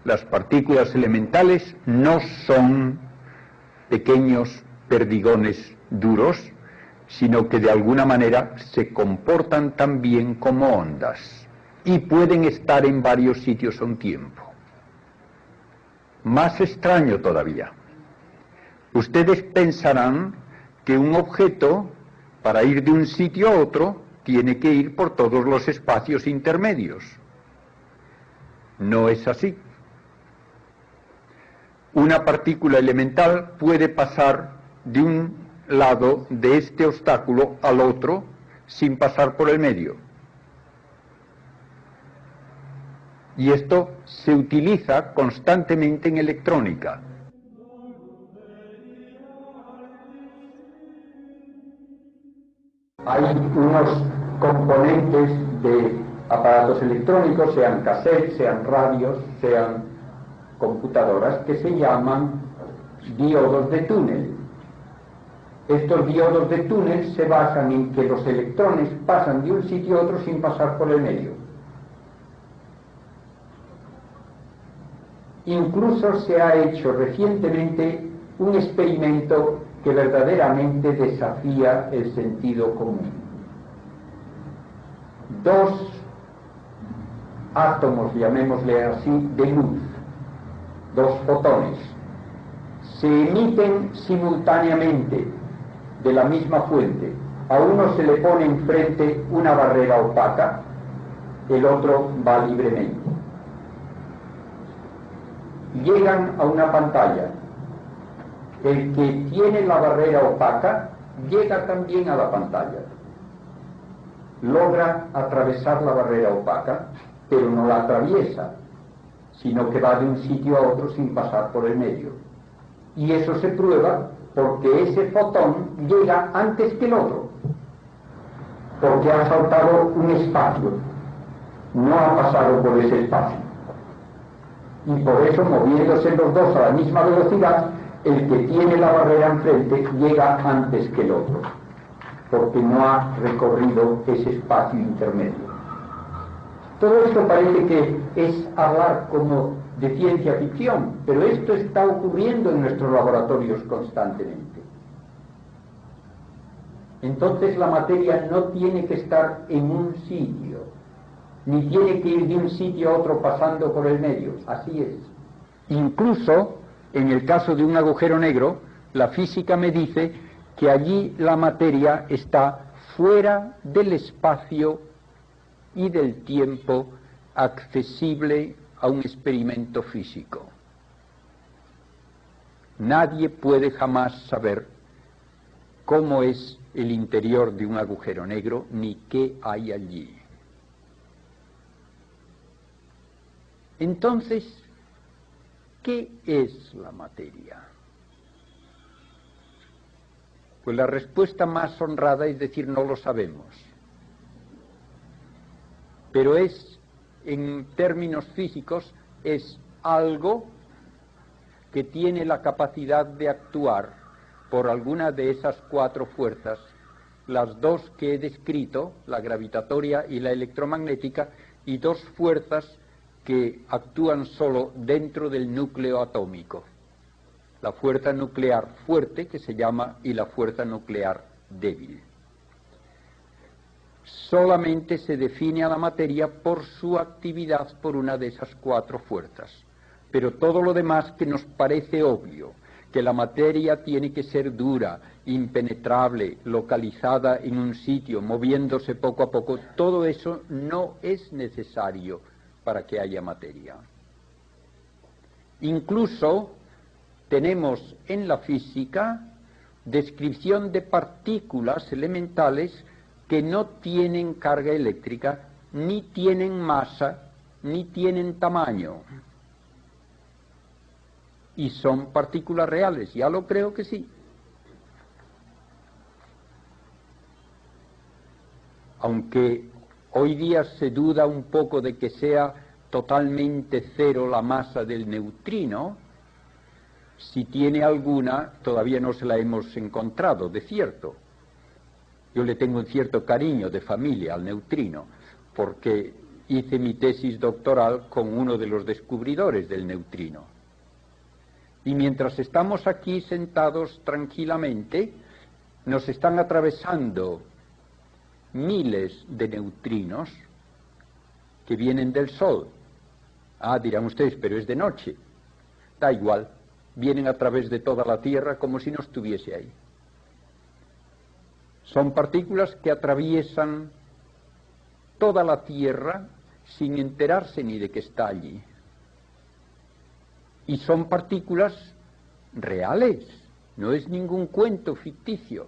Speaker 1: Las partículas elementales no son pequeños perdigones duros, sino que de alguna manera se comportan también como ondas y pueden estar en varios sitios a un tiempo. Más extraño todavía. Ustedes pensarán que un objeto, para ir de un sitio a otro, tiene que ir por todos los espacios intermedios. No es así. Una partícula elemental puede pasar de un lado de este obstáculo al otro sin pasar por el medio. Y esto se utiliza constantemente en electrónica. Hay unos componentes de aparatos electrónicos, sean cassettes, sean radios, sean computadoras, que se llaman diodos de túnel. Estos diodos de túnel se basan en que los electrones pasan de un sitio a otro sin pasar por el medio. Incluso se ha hecho recientemente un experimento que verdaderamente desafía el sentido común. Dos átomos, llamémosle así, de luz, dos fotones, se emiten simultáneamente de la misma fuente. A uno se le pone enfrente una barrera opaca, el otro va libremente. Llegan a una pantalla. El que tiene la barrera opaca llega también a la pantalla. Logra atravesar la barrera opaca, pero no la atraviesa, sino que va de un sitio a otro sin pasar por el medio. Y eso se prueba porque ese fotón llega antes que el otro, porque ha saltado un espacio, no ha pasado por ese espacio. Y por eso, moviéndose los dos a la misma velocidad, el que tiene la barrera enfrente llega antes que el otro, porque no ha recorrido ese espacio intermedio. Todo esto parece que es hablar como de ciencia ficción, pero esto está ocurriendo en nuestros laboratorios constantemente. Entonces la materia no tiene que estar en un sitio, ni tiene que ir de un sitio a otro pasando por el medio. Así es. Incluso en el caso de un agujero negro, la física me dice que allí la materia está fuera del espacio y del tiempo accesible a un experimento físico. Nadie puede jamás saber cómo es el interior de un agujero negro ni qué hay allí. Entonces, ¿qué es la materia? Pues la respuesta más honrada es decir, no lo sabemos. Pero es, en términos físicos, es algo que tiene la capacidad de actuar por alguna de esas cuatro fuerzas, las dos que he descrito, la gravitatoria y la electromagnética, y dos fuerzas que actúan solo dentro del núcleo atómico. La fuerza nuclear fuerte, que se llama, y la fuerza nuclear débil. Solamente se define a la materia por su actividad por una de esas cuatro fuerzas. Pero todo lo demás que nos parece obvio, que la materia tiene que ser dura, impenetrable, localizada en un sitio, moviéndose poco a poco, todo eso no es necesario para que haya materia. Incluso tenemos en la física descripción de partículas elementales que no tienen carga eléctrica, ni tienen masa, ni tienen tamaño. Y son partículas reales, ya lo creo que sí. Aunque hoy día se duda un poco de que sea totalmente cero la masa del neutrino, si tiene alguna, todavía no se la hemos encontrado, de cierto. Yo le tengo un cierto cariño de familia al neutrino, porque hice mi tesis doctoral con uno de los descubridores del neutrino. Y mientras estamos aquí sentados tranquilamente, nos están atravesando miles de neutrinos que vienen del Sol. Ah, dirán ustedes, pero es de noche. Da igual, vienen a través de toda la Tierra como si no estuviese ahí. Son partículas que atraviesan toda la Tierra sin enterarse ni de que está allí. Y son partículas reales, no es ningún cuento ficticio.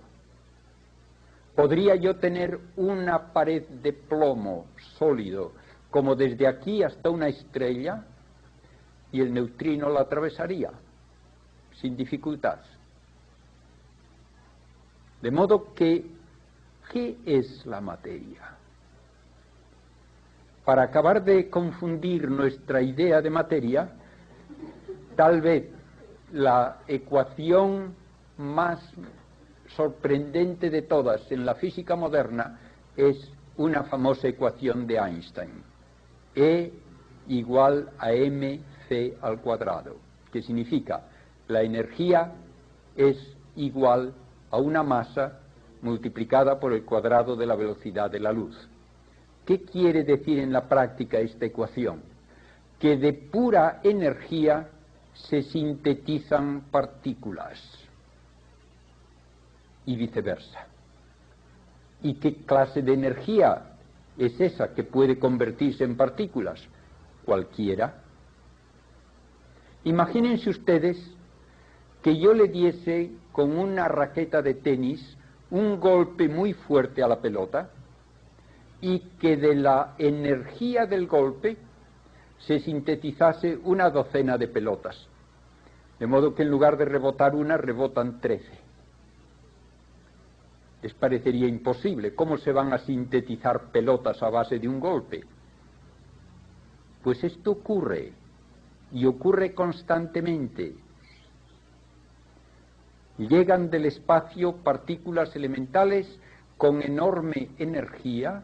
Speaker 1: Podría yo tener una pared de plomo sólido, como desde aquí hasta una estrella, y el neutrino la atravesaría, sin dificultad. De modo que, ¿qué es la materia? Para acabar de confundir nuestra idea de materia, tal vez la ecuación más sorprendente de todas en la física moderna es una famosa ecuación de Einstein, E igual a mc al cuadrado, que significa la energía es igual a una masa multiplicada por el cuadrado de la velocidad de la luz. ¿Qué quiere decir en la práctica esta ecuación? Que de pura energía se sintetizan partículas y viceversa. ¿Y qué clase de energía es esa que puede convertirse en partículas? Cualquiera. Imagínense ustedes que yo le diese con una raqueta de tenis un golpe muy fuerte a la pelota y que de la energía del golpe se sintetizase una docena de pelotas, de modo que en lugar de rebotar una, rebotan 13. Les parecería imposible. ¿Cómo se van a sintetizar pelotas a base de un golpe? Pues esto ocurre. y ocurre constantemente. Llegan del espacio partículas elementales con enorme energía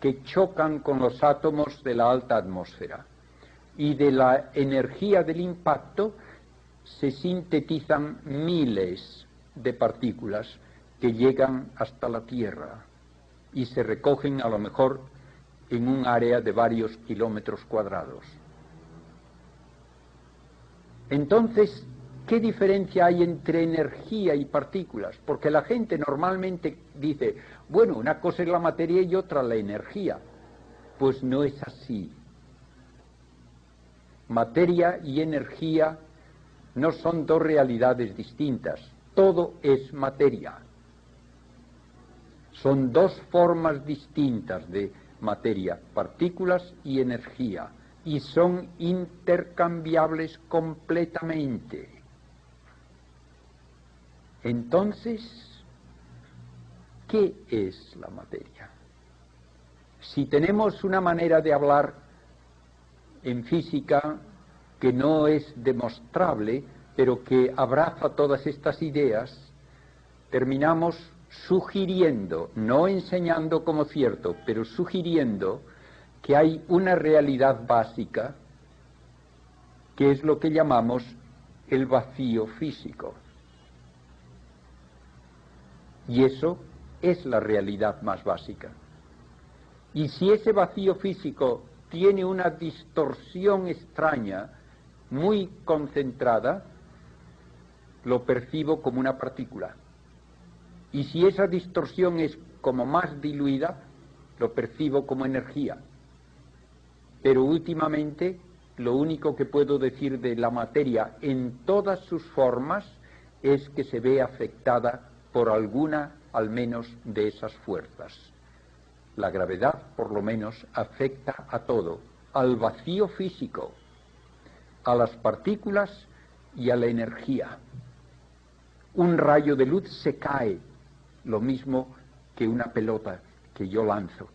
Speaker 1: que chocan con los átomos de la alta atmósfera, y de la energía del impacto se sintetizan miles de partículas que llegan hasta la Tierra y se recogen a lo mejor en un área de varios kilómetros cuadrados. Entonces, ¿qué diferencia hay entre energía y partículas? Porque la gente normalmente dice, bueno, una cosa es la materia y otra la energía. Pues no es así. Materia y energía no son dos realidades distintas. Todo es materia. Son dos formas distintas de materia, partículas y energía, y son intercambiables completamente. Entonces, ¿qué es la materia? Si tenemos una manera de hablar en física que no es demostrable, pero que abraza todas estas ideas, terminamos sugiriendo, no enseñando como cierto, pero sugiriendo que hay una realidad básica que es lo que llamamos el vacío físico. Y eso es la realidad más básica. Y si ese vacío físico tiene una distorsión extraña, muy concentrada, lo percibo como una partícula. Y si esa distorsión es como más diluida, lo percibo como energía. Pero últimamente, lo único que puedo decir de la materia en todas sus formas es que se ve afectada por alguna, al menos, de esas fuerzas. La gravedad, por lo menos, afecta a todo, al vacío físico, a las partículas y a la energía. Un rayo de luz se cae, lo mismo que una pelota que yo lanzo.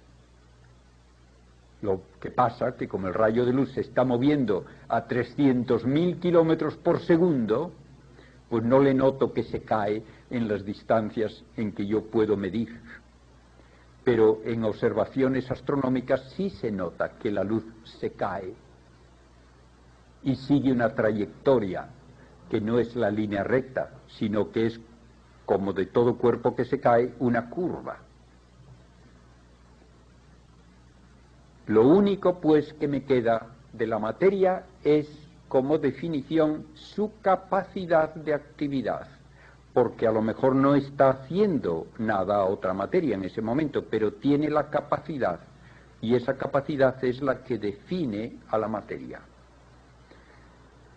Speaker 1: Lo que pasa es que como el rayo de luz se está moviendo a 300.000 kilómetros por segundo, pues no le noto que se cae en las distancias en que yo puedo medir. Pero en observaciones astronómicas sí se nota que la luz se cae y sigue una trayectoria que no es la línea recta, sino que es, como de todo cuerpo que se cae, una curva. Lo único, pues, que me queda de la materia es, como definición, su capacidad de actividad, porque a lo mejor no está haciendo nada a otra materia en ese momento, pero tiene la capacidad, y esa capacidad es la que define a la materia.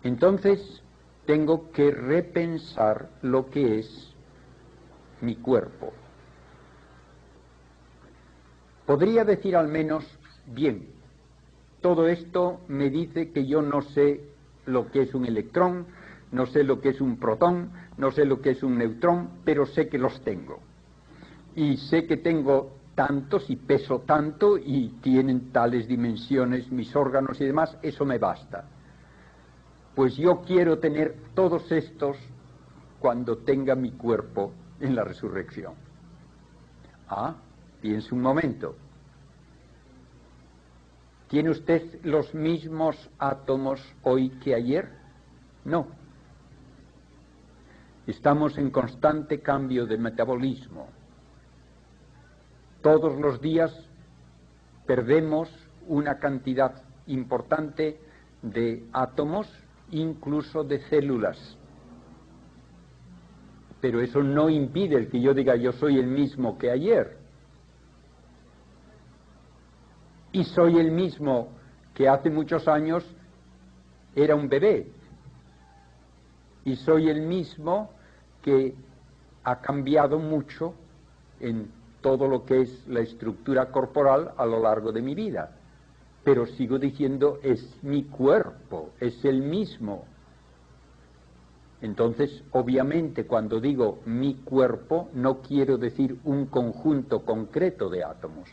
Speaker 1: Entonces, tengo que repensar lo que es mi cuerpo. Podría decir al menos, bien, todo esto me dice que yo no sé lo que es un electrón, no sé lo que es un protón, no sé lo que es un neutrón, pero sé que los tengo. Y sé que tengo tantos y peso tanto y tienen tales dimensiones mis órganos y demás, eso me basta. Pues yo quiero tener todos estos cuando tenga mi cuerpo en la resurrección. Ah, piense un momento. ¿Tiene usted los mismos átomos hoy que ayer? No. Estamos en constante cambio de metabolismo. Todos los días perdemos una cantidad importante de átomos, incluso de células. Pero eso no impide el que yo diga yo soy el mismo que ayer. Y soy el mismo que hace muchos años era un bebé. Y soy el mismo que ha cambiado mucho en todo lo que es la estructura corporal a lo largo de mi vida. Pero sigo diciendo, es mi cuerpo, es el mismo. Entonces, obviamente, cuando digo mi cuerpo, no quiero decir un conjunto concreto de átomos.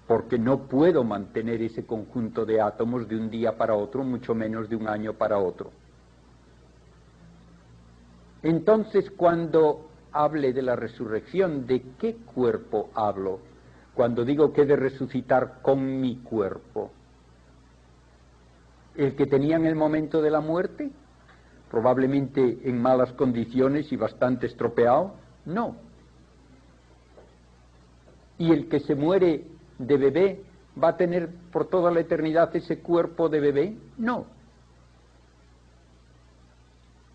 Speaker 1: porque no puedo mantener ese conjunto de átomos de un día para otro, mucho menos de un año para otro. Entonces, cuando hable de la resurrección, ¿de qué cuerpo hablo? Cuando digo que he de resucitar con mi cuerpo. ¿El que tenía en el momento de la muerte? Probablemente en malas condiciones y bastante estropeado. No. ¿Y el que se muere de bebé va a tener por toda la eternidad ese cuerpo de bebé? No.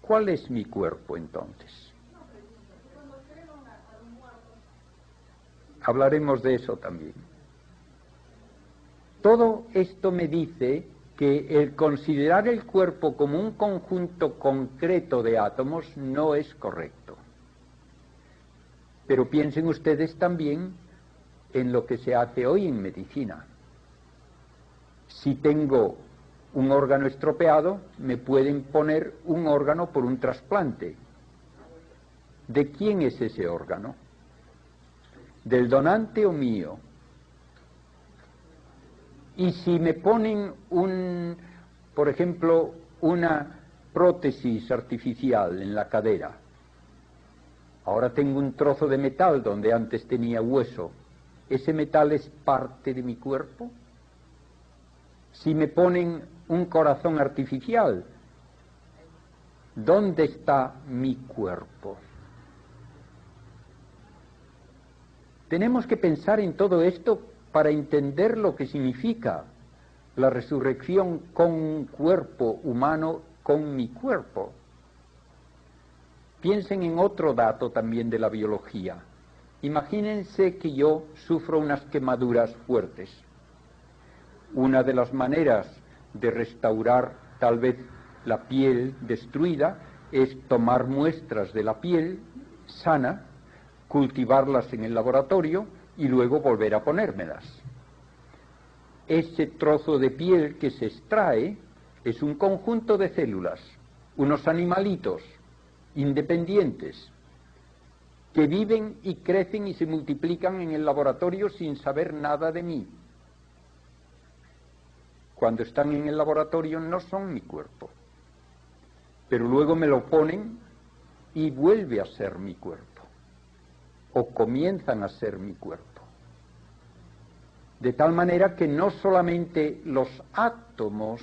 Speaker 1: ¿Cuál es mi cuerpo entonces? Hablaremos de eso también. Todo esto me dice que el considerar el cuerpo como un conjunto concreto de átomos no es correcto. Pero piensen ustedes también en lo que se hace hoy en medicina. Si tengo un órgano estropeado, me pueden poner un órgano por un trasplante. ¿De quién es ese órgano? ¿Del donante o mío? Y si me ponen por ejemplo, una prótesis artificial en la cadera, ahora tengo un trozo de metal donde antes tenía hueso, ¿ese metal es parte de mi cuerpo? Si me ponen un corazón artificial, ¿dónde está mi cuerpo? Tenemos que pensar en todo esto para entender lo que significa la resurrección con un cuerpo humano, con mi cuerpo. Piensen en otro dato también de la biología. Imagínense que yo sufro unas quemaduras fuertes. Una de las maneras de restaurar tal vez la piel destruida es tomar muestras de la piel sana, cultivarlas en el laboratorio y luego volver a ponérmelas. Ese trozo de piel que se extrae es un conjunto de células, unos animalitos independientes que viven y crecen y se multiplican en el laboratorio sin saber nada de mí. Cuando están en el laboratorio no son mi cuerpo, pero luego me lo ponen y vuelve a ser mi cuerpo, o comienzan a ser mi cuerpo. De tal manera que no solamente los átomos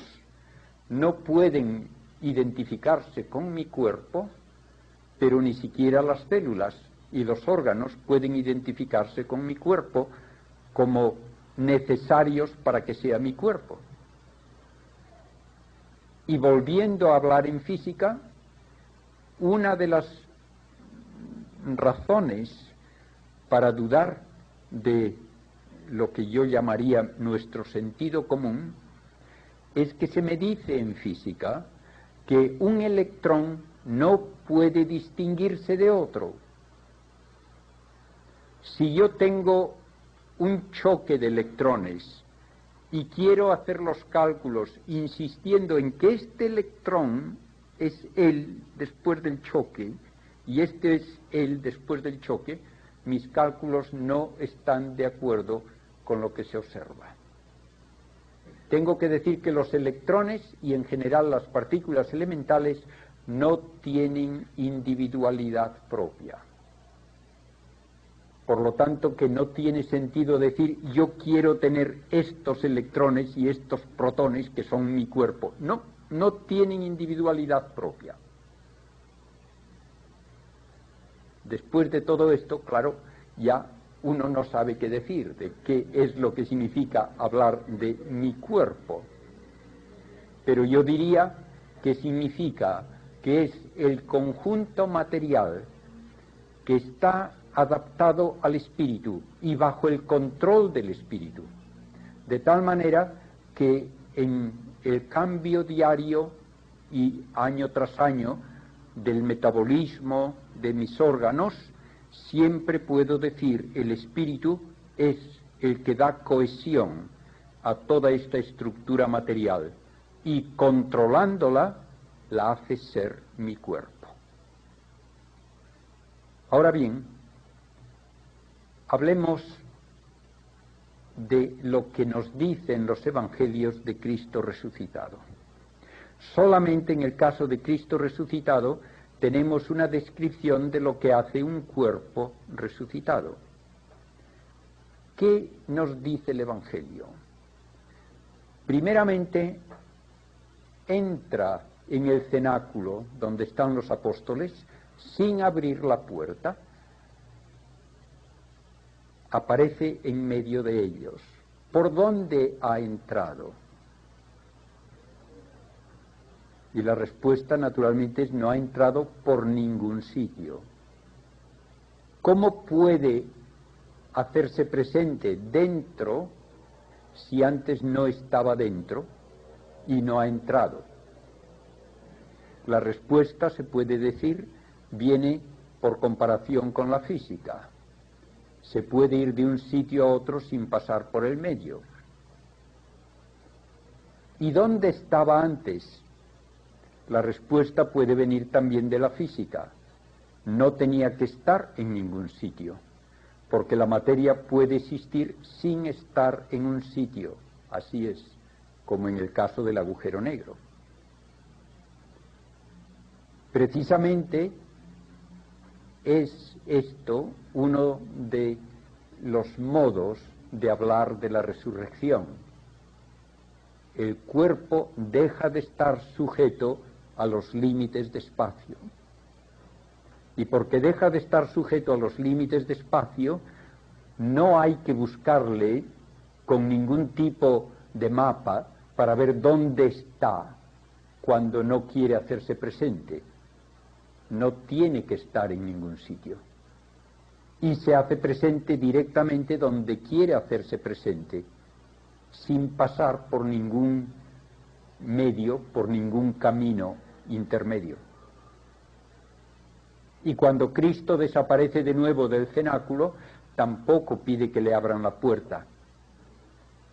Speaker 1: no pueden identificarse con mi cuerpo, pero ni siquiera las células y los órganos pueden identificarse con mi cuerpo como necesarios para que sea mi cuerpo. Y volviendo a hablar en física, una de las razones para dudar de lo que yo llamaría nuestro sentido común es que se me dice en física que un electrón no puede distinguirse de otro. Si yo tengo un choque de electrones y quiero hacer los cálculos insistiendo en que este electrón es él después del choque y este es él después del choque, mis cálculos no están de acuerdo con lo que se observa. Tengo que decir que los electrones y en general las partículas elementales no tienen individualidad propia. Por lo tanto, que no tiene sentido decir yo quiero tener estos electrones y estos protones que son mi cuerpo. No, no tienen individualidad propia. Después de todo esto, claro, ya uno no sabe qué decir, de qué es lo que significa hablar de mi cuerpo. Pero yo diría que significa que es el conjunto material que está adaptado al espíritu y bajo el control del espíritu, de tal manera que en el cambio diario y año tras año del metabolismo de mis órganos, siempre puedo decir el espíritu es el que da cohesión a toda esta estructura material y controlándola la hace ser mi cuerpo. Ahora bien, hablemos de lo que nos dicen los evangelios de Cristo resucitado. Solamente en el caso de Cristo resucitado tenemos una descripción de lo que hace un cuerpo resucitado. ¿Qué nos dice el Evangelio? Primeramente, entra en el cenáculo donde están los apóstoles sin abrir la puerta, aparece en medio de ellos. ¿Por dónde ha entrado? Y la respuesta naturalmente es: no ha entrado por ningún sitio. ¿Cómo puede hacerse presente dentro si antes no estaba dentro y no ha entrado? La respuesta, se puede decir, viene por comparación con la física. Se puede ir de un sitio a otro sin pasar por el medio. ¿Y dónde estaba antes? La respuesta puede venir también de la física. No tenía que estar en ningún sitio, porque la materia puede existir sin estar en un sitio. Así es, como en el caso del agujero negro. Precisamente es esto uno de los modos de hablar de la resurrección. El cuerpo deja de estar sujeto a los límites de espacio. Y porque deja de estar sujeto a los límites de espacio, no hay que buscarle con ningún tipo de mapa para ver dónde está cuando no quiere hacerse presente. No tiene que estar en ningún sitio. Y se hace presente directamente donde quiere hacerse presente, sin pasar por ningún medio, por ningún camino intermedio. Y cuando Cristo desaparece de nuevo del cenáculo, tampoco pide que le abran la puerta.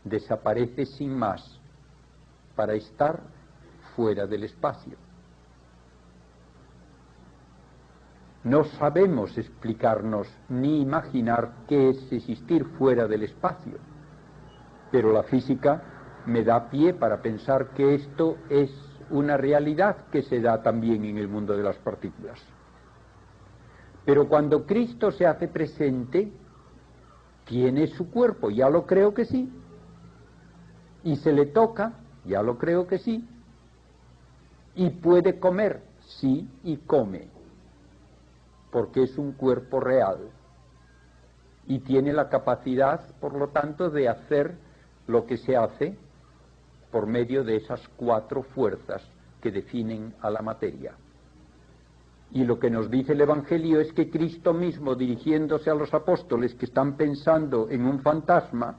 Speaker 1: Desaparece sin más, para estar fuera del espacio. No sabemos explicarnos ni imaginar qué es existir fuera del espacio, pero la física me da pie para pensar que esto es una realidad que se da también en el mundo de las partículas. Pero cuando Cristo se hace presente, tiene su cuerpo, ya lo creo que sí, y se le toca, ya lo creo que sí, y puede comer, sí, y come, porque es un cuerpo real, y tiene la capacidad, por lo tanto, de hacer lo que se hace por medio de esas 4 fuerzas que definen a la materia. Y lo que nos dice el Evangelio es que Cristo mismo, dirigiéndose a los apóstoles que están pensando en un fantasma,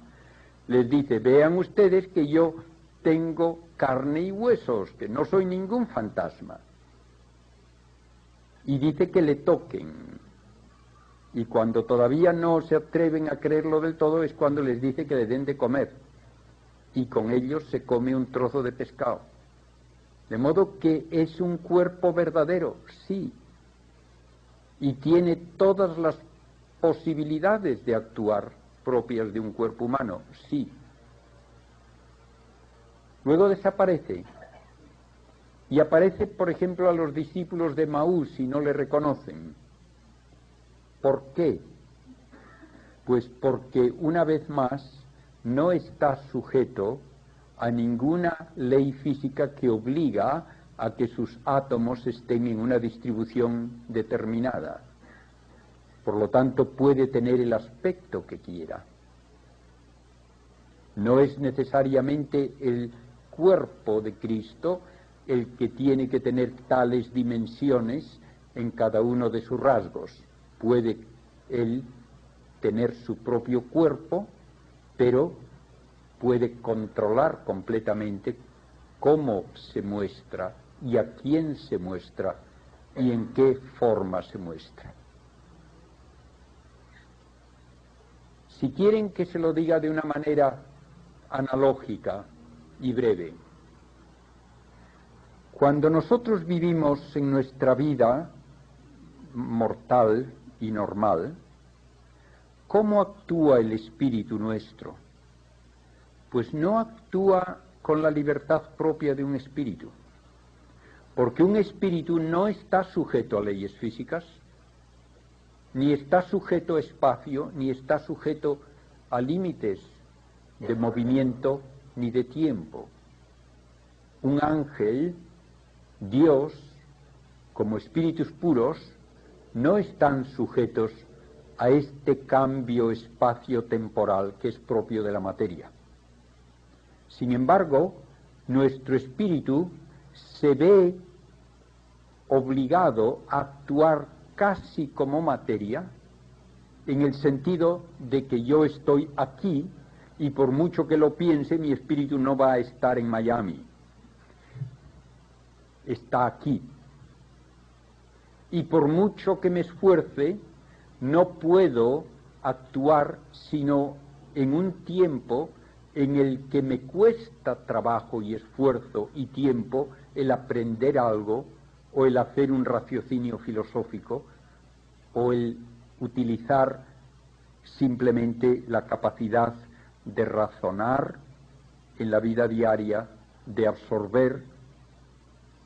Speaker 1: les dice: vean ustedes que yo tengo carne y huesos, que no soy ningún fantasma. Y dice que le toquen. Y cuando todavía no se atreven a creerlo del todo es cuando les dice que le den de comer. Y con ellos se come un trozo de pescado. De modo que es un cuerpo verdadero, sí. Y tiene todas las posibilidades de actuar propias de un cuerpo humano, sí. Luego desaparece. Y aparece, por ejemplo, a los discípulos de Maús y no le reconocen. ¿Por qué? Pues porque una vez más no está sujeto a ninguna ley física que obliga a que sus átomos estén en una distribución determinada. Por lo tanto, puede tener el aspecto que quiera. No es necesariamente el cuerpo de Cristo el que tiene que tener tales dimensiones en cada uno de sus rasgos. Puede él tener su propio cuerpo, pero puede controlar completamente cómo se muestra y a quién se muestra y en qué forma se muestra. Si quieren que se lo diga de una manera analógica y breve, cuando nosotros vivimos en nuestra vida mortal y normal, ¿cómo actúa el espíritu nuestro? Pues no actúa con la libertad propia de un espíritu, porque un espíritu no está sujeto a leyes físicas, ni está sujeto a espacio, ni está sujeto a límites de movimiento ni de tiempo. Un ángel, Dios, como espíritus puros, no están sujetos a este cambio espacio-temporal que es propio de la materia. Sin embargo, nuestro espíritu se ve obligado a actuar casi como materia, en el sentido de que yo estoy aquí y por mucho que lo piense, mi espíritu no va a estar en Miami. Está aquí. Y por mucho que me esfuerce, no puedo actuar sino en un tiempo en el que me cuesta trabajo y esfuerzo y tiempo el aprender algo, o el hacer un raciocinio filosófico, o el utilizar simplemente la capacidad de razonar en la vida diaria, de absorber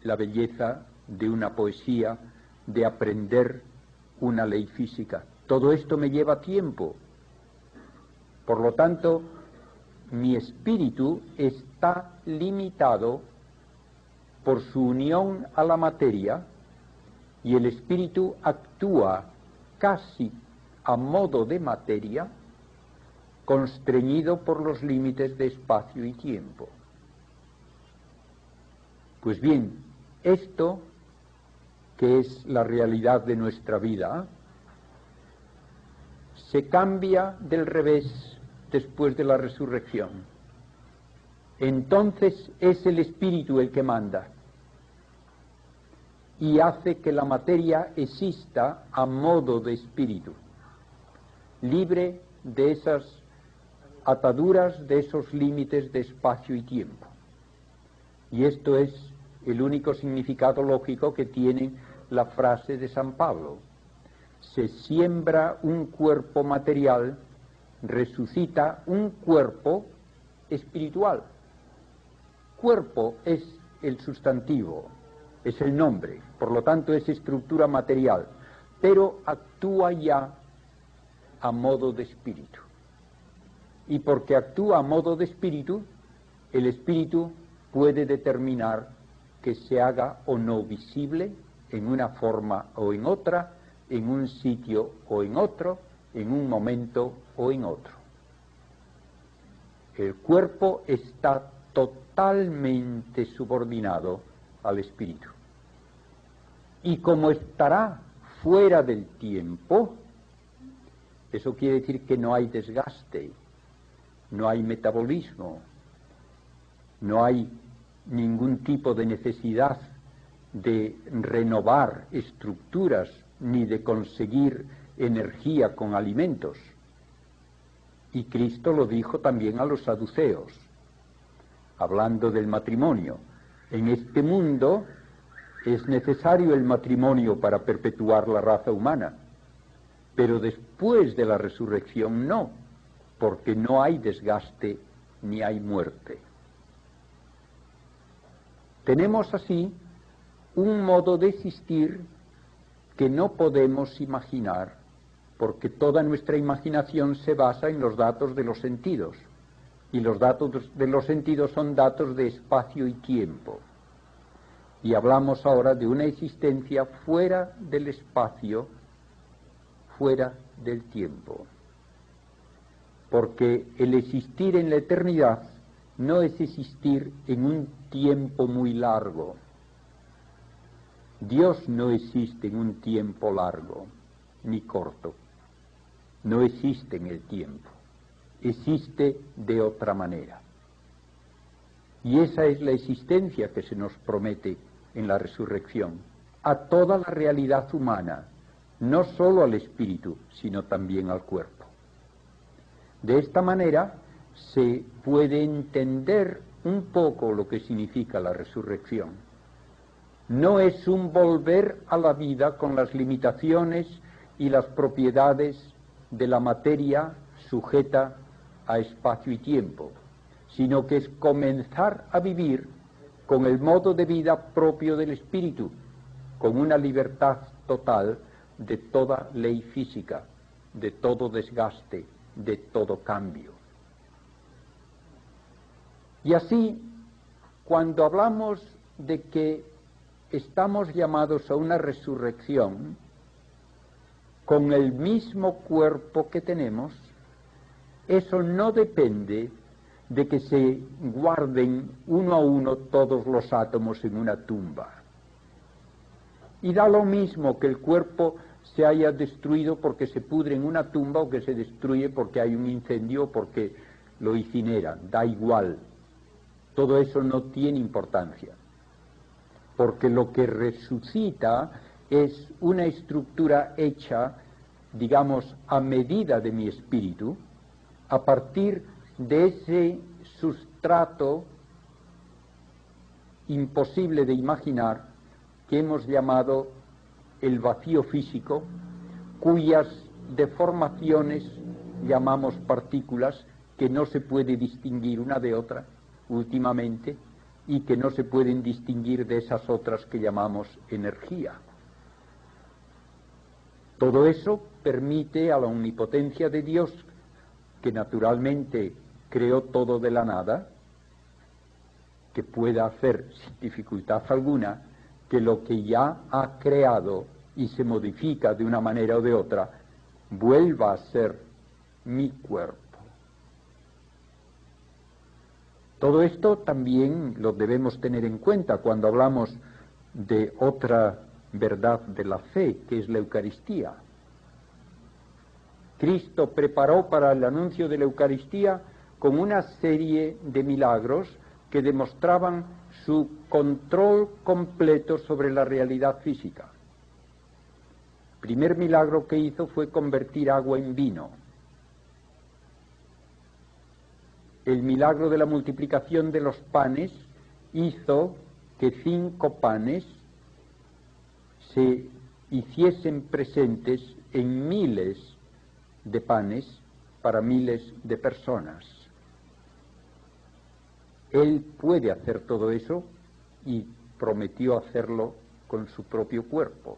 Speaker 1: la belleza de una poesía, de aprender una ley física. Todo esto me lleva tiempo. Por lo tanto, mi espíritu está limitado por su unión a la materia, y el espíritu actúa casi a modo de materia, constreñido por los límites de espacio y tiempo. Pues bien, esto, que es la realidad de nuestra vida, se cambia del revés después de la resurrección. Entonces es el espíritu el que manda y hace que la materia exista a modo de espíritu, libre de esas ataduras, de esos límites de espacio y tiempo. Y esto es el único significado lógico que tiene la frase de San Pablo: se siembra un cuerpo material, resucita un cuerpo espiritual. Cuerpo es el sustantivo, es el nombre, por lo tanto es estructura material, pero actúa ya a modo de espíritu. Y porque actúa a modo de espíritu, el espíritu puede determinar que se haga o no visible en una forma o en otra, en un sitio o en otro, en un momento o en otro. El cuerpo está totalmente subordinado al espíritu. Y como estará fuera del tiempo, eso quiere decir que no hay desgaste, no hay metabolismo, no hay ningún tipo de necesidad de renovar estructuras ni de conseguir energía con alimentos. Y Cristo lo dijo también a los saduceos, hablando del matrimonio. En este mundo es necesario el matrimonio para perpetuar la raza humana, pero después de la resurrección no, porque no hay desgaste ni hay muerte. Tenemos así un modo de existir que no podemos imaginar, porque toda nuestra imaginación se basa en los datos de los sentidos, y los datos de los sentidos son datos de espacio y tiempo. Y hablamos ahora de una existencia fuera del espacio, fuera del tiempo. Porque el existir en la eternidad no es existir en un tiempo muy largo. Dios no existe en un tiempo largo ni corto. No existe en el tiempo. Existe de otra manera. Y esa es la existencia que se nos promete en la resurrección, a toda la realidad humana, no solo al espíritu, sino también al cuerpo. De esta manera se puede entender un poco lo que significa la resurrección. No es un volver a la vida con las limitaciones y las propiedades de la materia sujeta a espacio y tiempo, sino que es comenzar a vivir con el modo de vida propio del espíritu, con una libertad total de toda ley física, de todo desgaste, de todo cambio. Y así, cuando hablamos de que estamos llamados a una resurrección con el mismo cuerpo que tenemos, eso no depende de que se guarden uno a uno todos los átomos en una tumba. Y da lo mismo que el cuerpo se haya destruido porque se pudre en una tumba o que se destruye porque hay un incendio o porque lo incineran, da igual. Todo eso no tiene importancia, porque lo que resucita es una estructura hecha, digamos, a medida de mi espíritu, a partir de ese sustrato imposible de imaginar que hemos llamado el vacío físico, cuyas deformaciones llamamos partículas, que no se puede distinguir una de otra últimamente y que no se pueden distinguir de esas otras que llamamos energía. Todo eso permite a la omnipotencia de Dios, que naturalmente creó todo de la nada, que pueda hacer sin dificultad alguna que lo que ya ha creado y se modifica de una manera o de otra vuelva a ser mi cuerpo. Todo esto también lo debemos tener en cuenta cuando hablamos de otra verdad de la fe, que es la Eucaristía. Cristo preparó para el anuncio de la Eucaristía con una serie de milagros que demostraban su control completo sobre la realidad física. El primer milagro que hizo fue convertir agua en vino. El milagro de la multiplicación de los panes hizo que 5 panes se hiciesen presentes en miles de panes para miles de personas. Él puede hacer todo eso y prometió hacerlo con su propio cuerpo.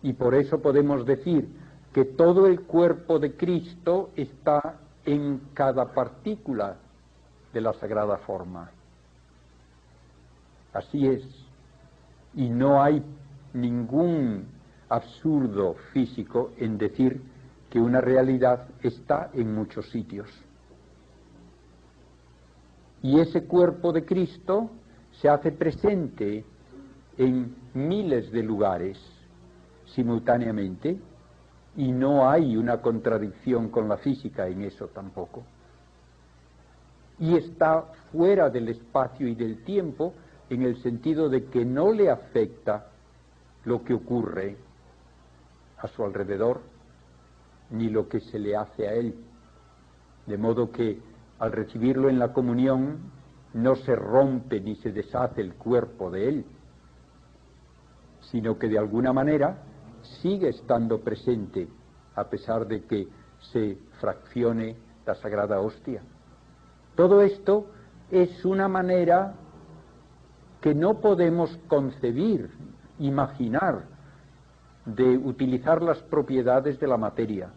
Speaker 1: Y por eso podemos decir que todo el cuerpo de Cristo está en cada partícula de la sagrada forma. Así es. Y no hay ningún absurdo físico en decir que una realidad está en muchos sitios. Y ese cuerpo de Cristo se hace presente en miles de lugares simultáneamente, y no hay una contradicción con la física en eso tampoco. Y está fuera del espacio y del tiempo en el sentido de que no le afecta lo que ocurre a su alrededor, ni lo que se le hace a él. De modo que al recibirlo en la comunión no se rompe ni se deshace el cuerpo de él, sino que de alguna manera sigue estando presente a pesar de que se fraccione la sagrada hostia. Todo esto es una manera que no podemos concebir, imaginar, de utilizar las propiedades de la materia,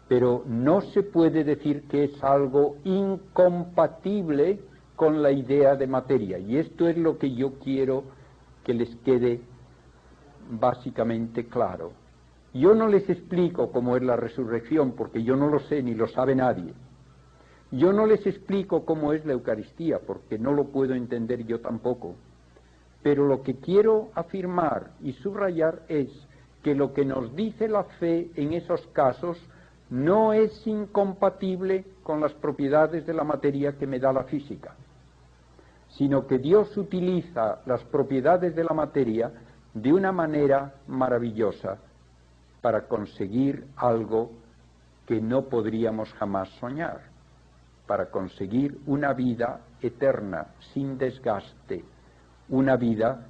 Speaker 1: pero no se puede decir que es algo incompatible con la idea de materia, y esto es lo que yo quiero que les quede básicamente claro. Yo no les explico cómo es la resurrección, porque yo no lo sé ni lo sabe nadie. Yo no les explico cómo es la Eucaristía, porque no lo puedo entender yo tampoco. Pero lo que quiero afirmar y subrayar es que lo que nos dice la fe en esos casos no es incompatible con las propiedades de la materia que me da la física, sino que Dios utiliza las propiedades de la materia de una manera maravillosa para conseguir algo que no podríamos jamás soñar, para conseguir una vida eterna, sin desgaste, una vida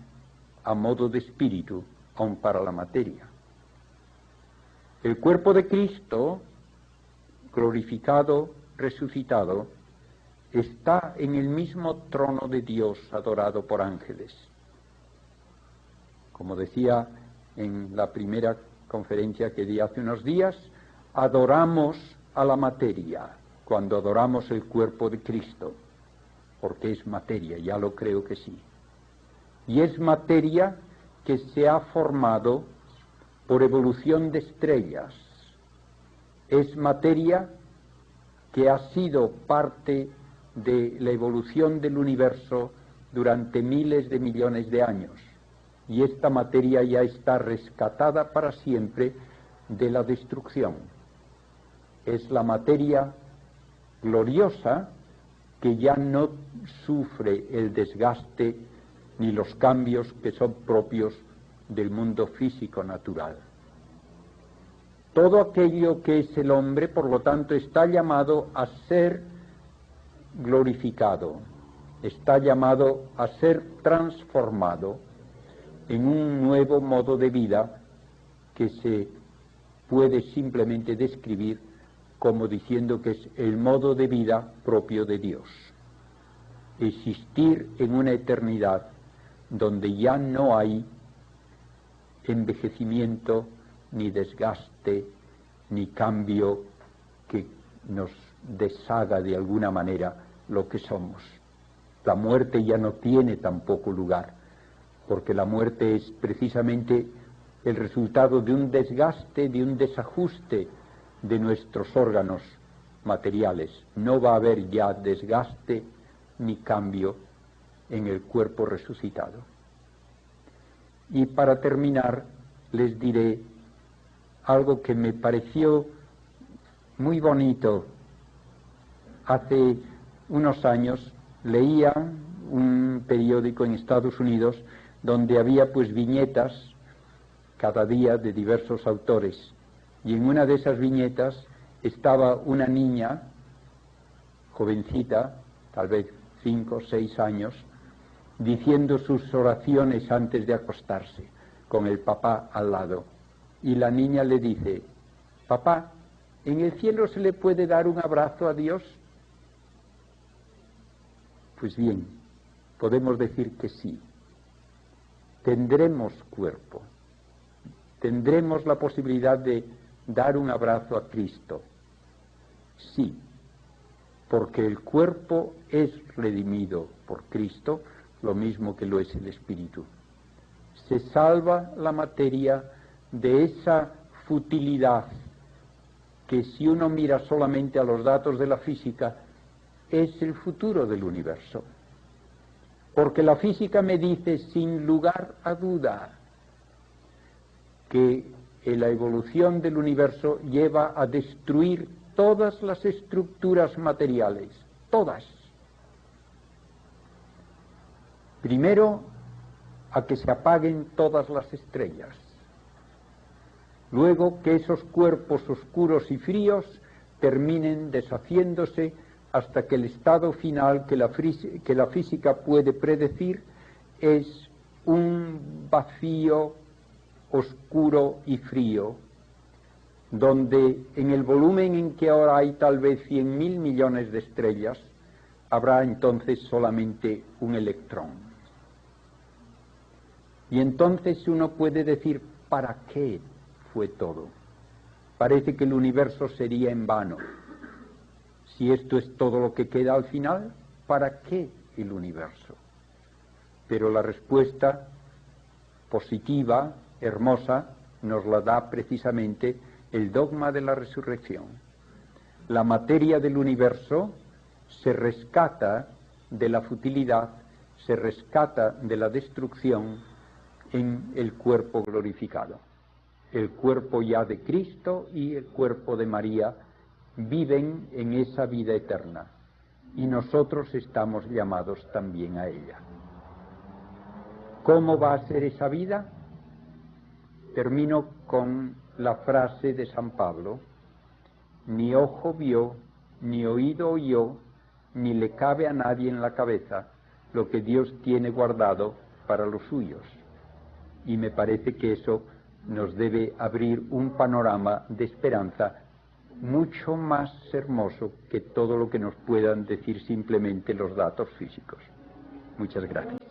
Speaker 1: a modo de espíritu, aun para la materia. El cuerpo de Cristo, glorificado, resucitado, está en el mismo trono de Dios, adorado por ángeles. Como decía en la primera conferencia que di hace unos días, adoramos a la materia cuando adoramos el cuerpo de Cristo, porque es materia, ya lo creo que sí. Y es materia que se ha formado por evolución de estrellas. Es materia que ha sido parte de la evolución del universo durante miles de millones de años. Y esta materia ya está rescatada para siempre de la destrucción. Es la materia gloriosa que ya no sufre el desgaste ni los cambios que son propios del mundo físico natural. Todo aquello que es el hombre, por lo tanto, está llamado a ser glorificado, está llamado a ser transformado en un nuevo modo de vida que se puede simplemente describir como diciendo que es el modo de vida propio de Dios. Existir en una eternidad donde ya no hay envejecimiento, ni desgaste, ni cambio que nos deshaga de alguna manera lo que somos. La muerte ya no tiene tampoco lugar, porque la muerte es precisamente el resultado de un desgaste, de un desajuste de nuestros órganos materiales. No va a haber ya desgaste ni cambio en el cuerpo resucitado. Y para terminar, les diré algo que me pareció muy bonito. Hace unos años leía un periódico en Estados Unidos donde había pues viñetas cada día de diversos autores, y en una de esas viñetas estaba una niña jovencita, tal vez 5 o 6 años, diciendo sus oraciones antes de acostarse, con el papá al lado. Y la niña le dice: papá, ¿en el cielo se le puede dar un abrazo a Dios? Pues bien, podemos decir que sí. Tendremos cuerpo, tendremos la posibilidad de dar un abrazo a Cristo. Sí, porque el cuerpo es redimido por Cristo, lo mismo que lo es el espíritu. Se salva la materia de esa futilidad que, si uno mira solamente a los datos de la física, es el futuro del universo. Porque la física me dice sin lugar a duda que la evolución del universo lleva a destruir todas las estructuras materiales, todas. Primero, a que se apaguen todas las estrellas. Luego, que esos cuerpos oscuros y fríos terminen deshaciéndose hasta que el estado final que la física puede predecir es un vacío oscuro y frío, donde en el volumen en que ahora hay tal vez 100.000 millones de estrellas, habrá entonces solamente un electrón. Y entonces uno puede decir, ¿para qué fue todo? Parece que el universo sería en vano. Si esto es todo lo que queda al final, ¿para qué el universo? Pero la respuesta positiva, hermosa, nos la da precisamente el dogma de la resurrección. La materia del universo se rescata de la futilidad, se rescata de la destrucción en el cuerpo glorificado. El cuerpo ya de Cristo y el cuerpo de María viven en esa vida eterna, y nosotros estamos llamados también a ella. ¿Cómo va a ser esa vida? Termino con la frase de San Pablo: ni ojo vio, ni oído oyó, ni le cabe a nadie en la cabeza lo que Dios tiene guardado para los suyos. Y me parece que eso nos debe abrir un panorama de esperanza mucho más hermoso que todo lo que nos puedan decir simplemente los datos físicos. Muchas gracias.